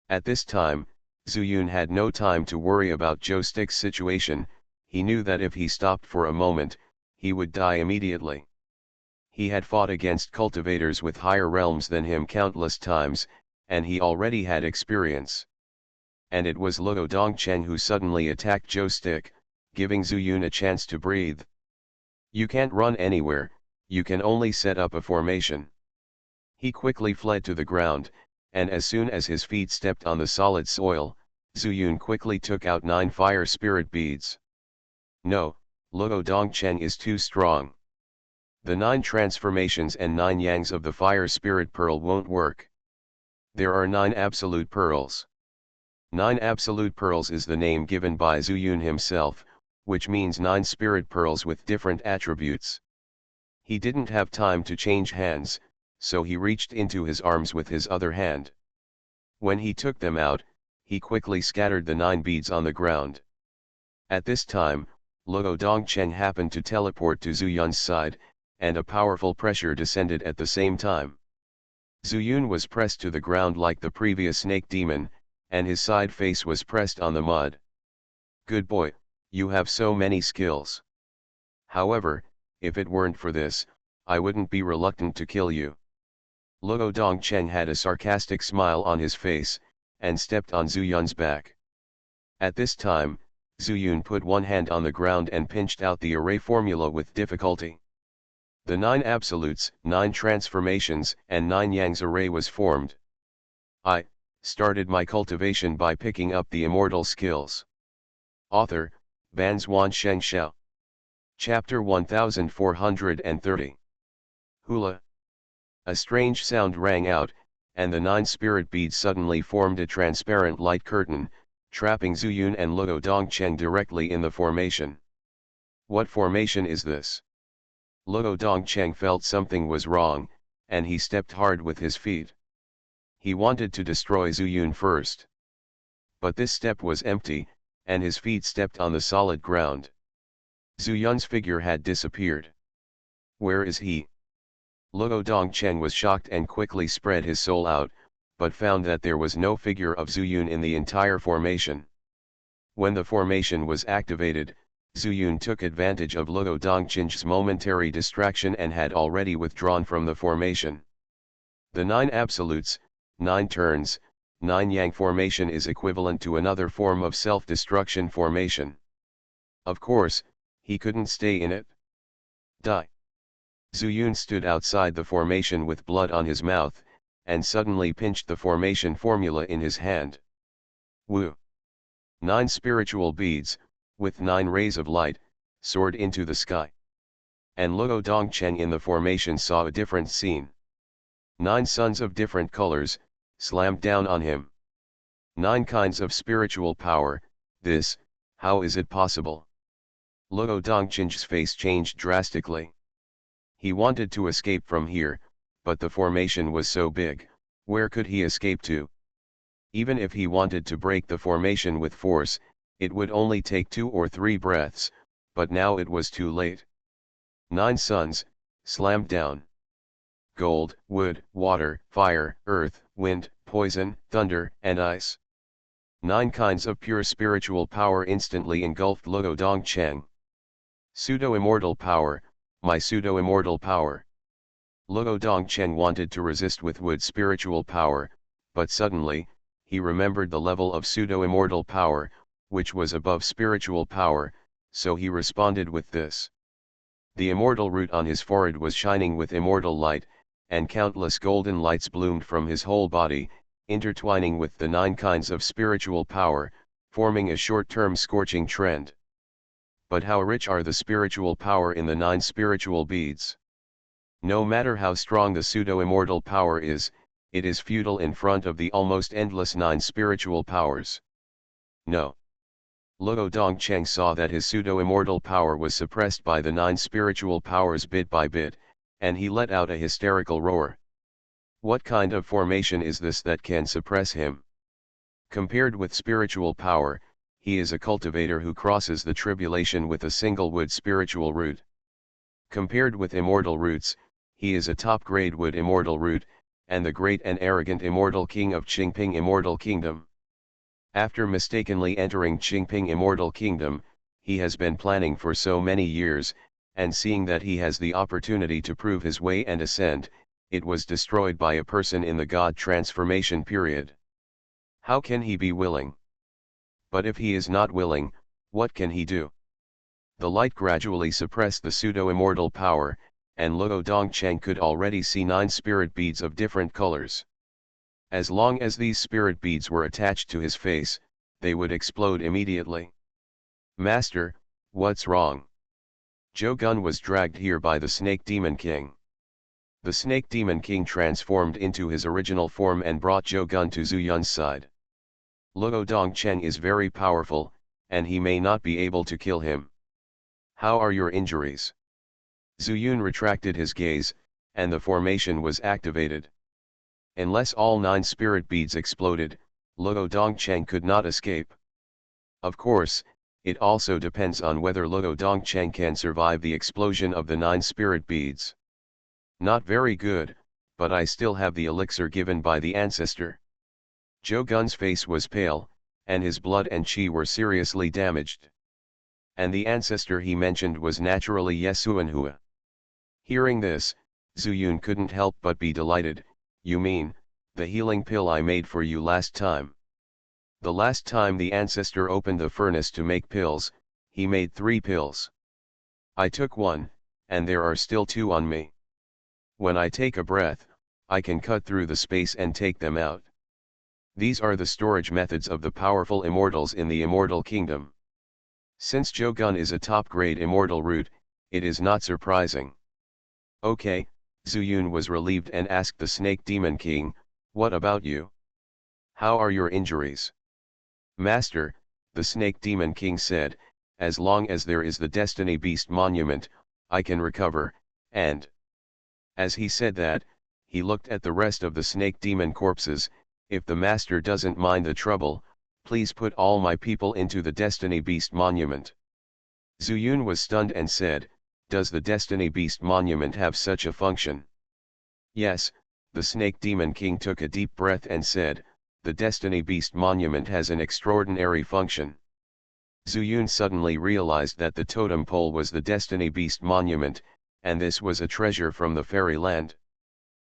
A: At this time, Zuyun had no time to worry about Zhou's stick's situation. He knew that if he stopped for a moment, he would die immediately. He had fought against cultivators with higher realms than him countless times, and he already had experience. And it was Luo Dongchen who suddenly attacked Zhou's stick, giving Zuyun a chance to breathe. You can't run anywhere, you can only set up a formation. He quickly fled to the ground, and as soon as his feet stepped on the solid soil, Zuyun quickly took out 9 fire spirit beads. No, Luo Dongchen is too strong. The 9 transformations and 9 yangs of the fire spirit pearl won't work. There are 9 absolute pearls. 9 absolute pearls is the name given by Zuyun himself, which means 9 spirit pearls with different attributes. He didn't have time to change hands, so he reached into his arms with his other hand. When he took them out, he quickly scattered the 9 beads on the ground. At this time, Luo Dongchen happened to teleport to Zuyun's side, and a powerful pressure descended at the same time. Zuyun was pressed to the ground like the previous snake demon, and his side face was pressed on the mud. Good boy, you have so many skills. However, if it weren't for this, I wouldn't be reluctant to kill you. Luo Dongchen had a sarcastic smile on his face, and stepped on Zuyun's back. At this time, Zuyun put one hand on the ground and pinched out the array formula with difficulty. The 9 absolutes, 9 transformations, and 9 yangs array was formed. I started my cultivation by picking up the immortal skills. Author, Banzuan Xianxia. Chapter 1430. Hula. A strange sound rang out, and the 9 spirit beads suddenly formed a transparent light curtain, trapping Zuyun and Luo Dongchen directly in the formation. What formation is this? Luo Dongchen felt something was wrong, and he stepped hard with his feet. He wanted to destroy Zuyun first. But this step was empty, and his feet stepped on the solid ground. Zuyun's figure had disappeared. Where is he? Luo Dongchen was shocked and quickly spread his soul out, but found that there was no figure of Zuyun in the entire formation. When the formation was activated, Zuyun took advantage of Luo Dongchen's momentary distraction and had already withdrawn from the formation. The 9 absolutes, 9 turns, 9 yang formation is equivalent to another form of self-destruction formation. Of course, He couldn't stay in it. Die. Zuyun stood outside the formation with blood on his mouth, and suddenly pinched the formation formula in his hand. Woo! 9 spiritual beads, with 9 rays of light, soared into the sky. And Luo Dongcheng in the formation saw a different scene. 9 suns of different colors, slammed down on him. 9 kinds of spiritual power, how is it possible? Luo Dongcheng's face changed drastically. He wanted to escape from here, but the formation was so big, where could he escape to? Even if he wanted to break the formation with force, it would only take 2 or 3 breaths, but now it was too late. 9 suns, slammed down. Gold, wood, water, fire, earth, wind, poison, thunder, and ice. 9 kinds of pure spiritual power instantly engulfed Luo Dongcheng. Pseudo-immortal power, my pseudo-immortal power. Luo Dongcheng wanted to resist with wood spiritual power, but suddenly, he remembered the level of pseudo-immortal power, which was above spiritual power, so he responded with this. The immortal root on his forehead was shining with immortal light, and countless golden lights bloomed from his whole body, intertwining with the 9 kinds of spiritual power, forming a short-term scorching trend. But how rich are the spiritual power in the 9 spiritual beads? No matter how strong the pseudo-immortal power is, it is futile in front of the almost endless 9 spiritual powers. No. Luo Dongcheng saw that his pseudo-immortal power was suppressed by the 9 spiritual powers bit by bit, and he let out a hysterical roar. What kind of formation is this that can suppress him? Compared with spiritual power, he is a cultivator who crosses the tribulation with a single wood spiritual root. Compared with immortal roots, he is a top-grade wood immortal root, and the great and arrogant immortal king of Qingping Immortal Kingdom. After mistakenly entering Qingping Immortal Kingdom, he has been planning for so many years, and seeing that he has the opportunity to prove his way and ascend, it was destroyed by a person in the God transformation period. How can he be willing? But if he is not willing, what can he do? The light gradually suppressed the pseudo-immortal power, and Luo Dongcheng could already see 9 spirit beads of different colors. As long as these spirit beads were attached to his face, they would explode immediately. Master, what's wrong? Zhou Gun was dragged here by the Snake Demon King. The Snake Demon King transformed into his original form and brought Zhou Gun to Zhu Yun's side. Luo Dongcheng is very powerful, and he may not be able to kill him. How are your injuries? Zhu Yun retracted his gaze, and the formation was activated. Unless all 9 spirit beads exploded, Luo Dongcheng could not escape. Of course, it also depends on whether Luo Dongcheng can survive the explosion of the 9 spirit beads. Not very good, but I still have the elixir given by the ancestor. Zhou Gun's face was pale, and his blood and qi were seriously damaged. And the ancestor he mentioned was naturally Yesuanhua. Hearing this, Zhu Yun couldn't help but be delighted. You mean, the healing pill I made for you last time? The last time the ancestor opened the furnace to make pills, he made 3 pills. I took 1, and there are still 2 on me. When I take a breath, I can cut through the space and take them out. These are the storage methods of the powerful immortals in the Immortal Kingdom. Since Zhou Gun is a top-grade immortal root, it is not surprising. Okay, Zhu Yun was relieved and asked the Snake Demon King, what about you? How are your injuries? Master, the Snake Demon King said, as long as there is the Destiny Beast Monument, I can recover, and... As he said that, he looked at the rest of the Snake Demon corpses. If the Master doesn't mind the trouble, please put all my people into the Destiny Beast Monument. Zhu Yun was stunned and said, does the Destiny Beast Monument have such a function? Yes, the Snake Demon King took a deep breath and said, the Destiny Beast Monument has an extraordinary function. Zhu Yun suddenly realized that the totem pole was the Destiny Beast Monument, and this was a treasure from the fairyland.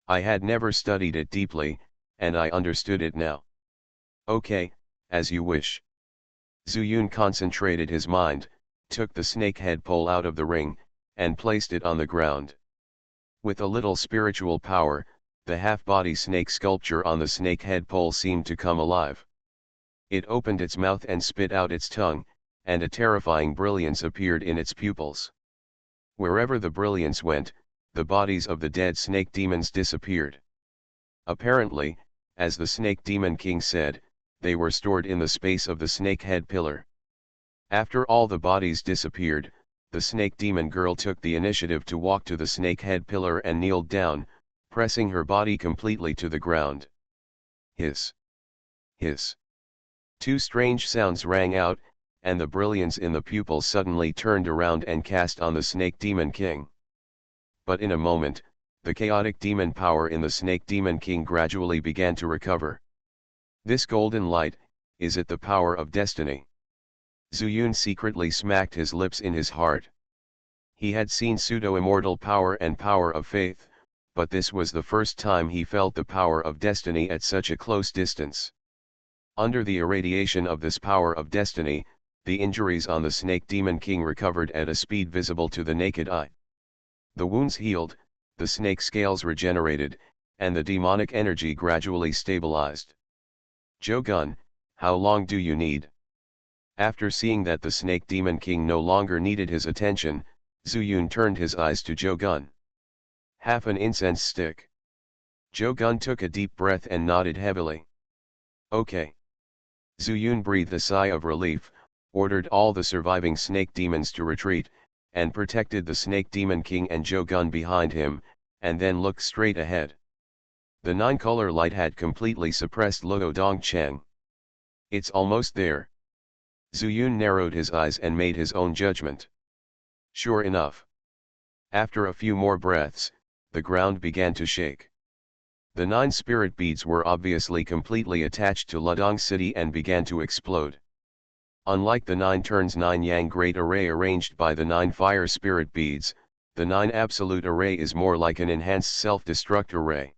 A: I had never studied it deeply, and I understood it now. Okay, as you wish. Zhu Yun concentrated his mind, took the snake head pole out of the ring, and placed it on the ground. With a little spiritual power, the half-body snake sculpture on the snake head pole seemed to come alive. It opened its mouth and spit out its tongue, and a terrifying brilliance appeared in its pupils. Wherever the brilliance went, the bodies of the dead snake demons disappeared. Apparently, as the snake demon king said, they were stored in the space of the snake head pillar. After all the bodies disappeared, the snake demon girl took the initiative to walk to the snake head pillar and kneeled down, pressing her body completely to the ground. Hiss! Hiss! Two strange sounds rang out, and the brilliance in the pupils suddenly turned around and cast on the snake demon king. But in a moment, the chaotic demon power in the snake demon king gradually began to recover. This golden light, is it the power of destiny? Zuyun secretly smacked his lips in his heart. He had seen pseudo-immortal power and power of faith, but this was the first time he felt the power of destiny at such a close distance. Under the irradiation of this power of destiny, the injuries on the snake demon king recovered at a speed visible to the naked eye. The wounds healed, the snake scales regenerated, and the demonic energy gradually stabilized. Jogun, how long do you need? After seeing that the snake demon king no longer needed his attention, Zuyun turned his eyes to Jogun. Half an incense stick. Jogun took a deep breath and nodded heavily. Okay. Zuyun breathed a sigh of relief, ordered all the surviving snake demons to retreat, and protected the snake demon king and Jogun behind him, and then looked straight ahead. The nine-color light had completely suppressed Luo Dongcheng. It's almost there. Zuyun narrowed his eyes and made his own judgment. Sure enough. After a few more breaths, the ground began to shake. The 9 spirit beads were obviously completely attached to Ludong City and began to explode. Unlike the 9 turns 9 yang great array arranged by the 9 fire spirit beads, the 9 absolute array is more like an enhanced self-destruct array.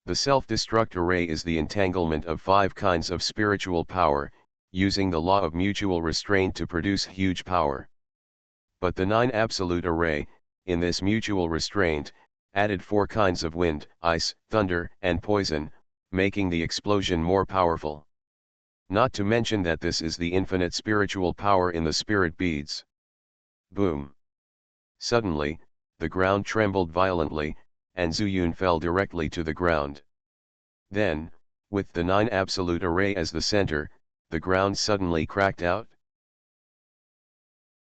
A: The self-destruct array is the entanglement of 5 kinds of spiritual power, using the law of mutual restraint to produce huge power. But the 9 absolute array, in this mutual restraint, added 4 kinds of wind, ice, thunder, and poison, making the explosion more powerful. Not to mention that this is the infinite spiritual power in the spirit beads. Boom! Suddenly, the ground trembled violently, and Zuyun fell directly to the ground. Then, with the 9 absolute array as the center, the ground suddenly cracked out.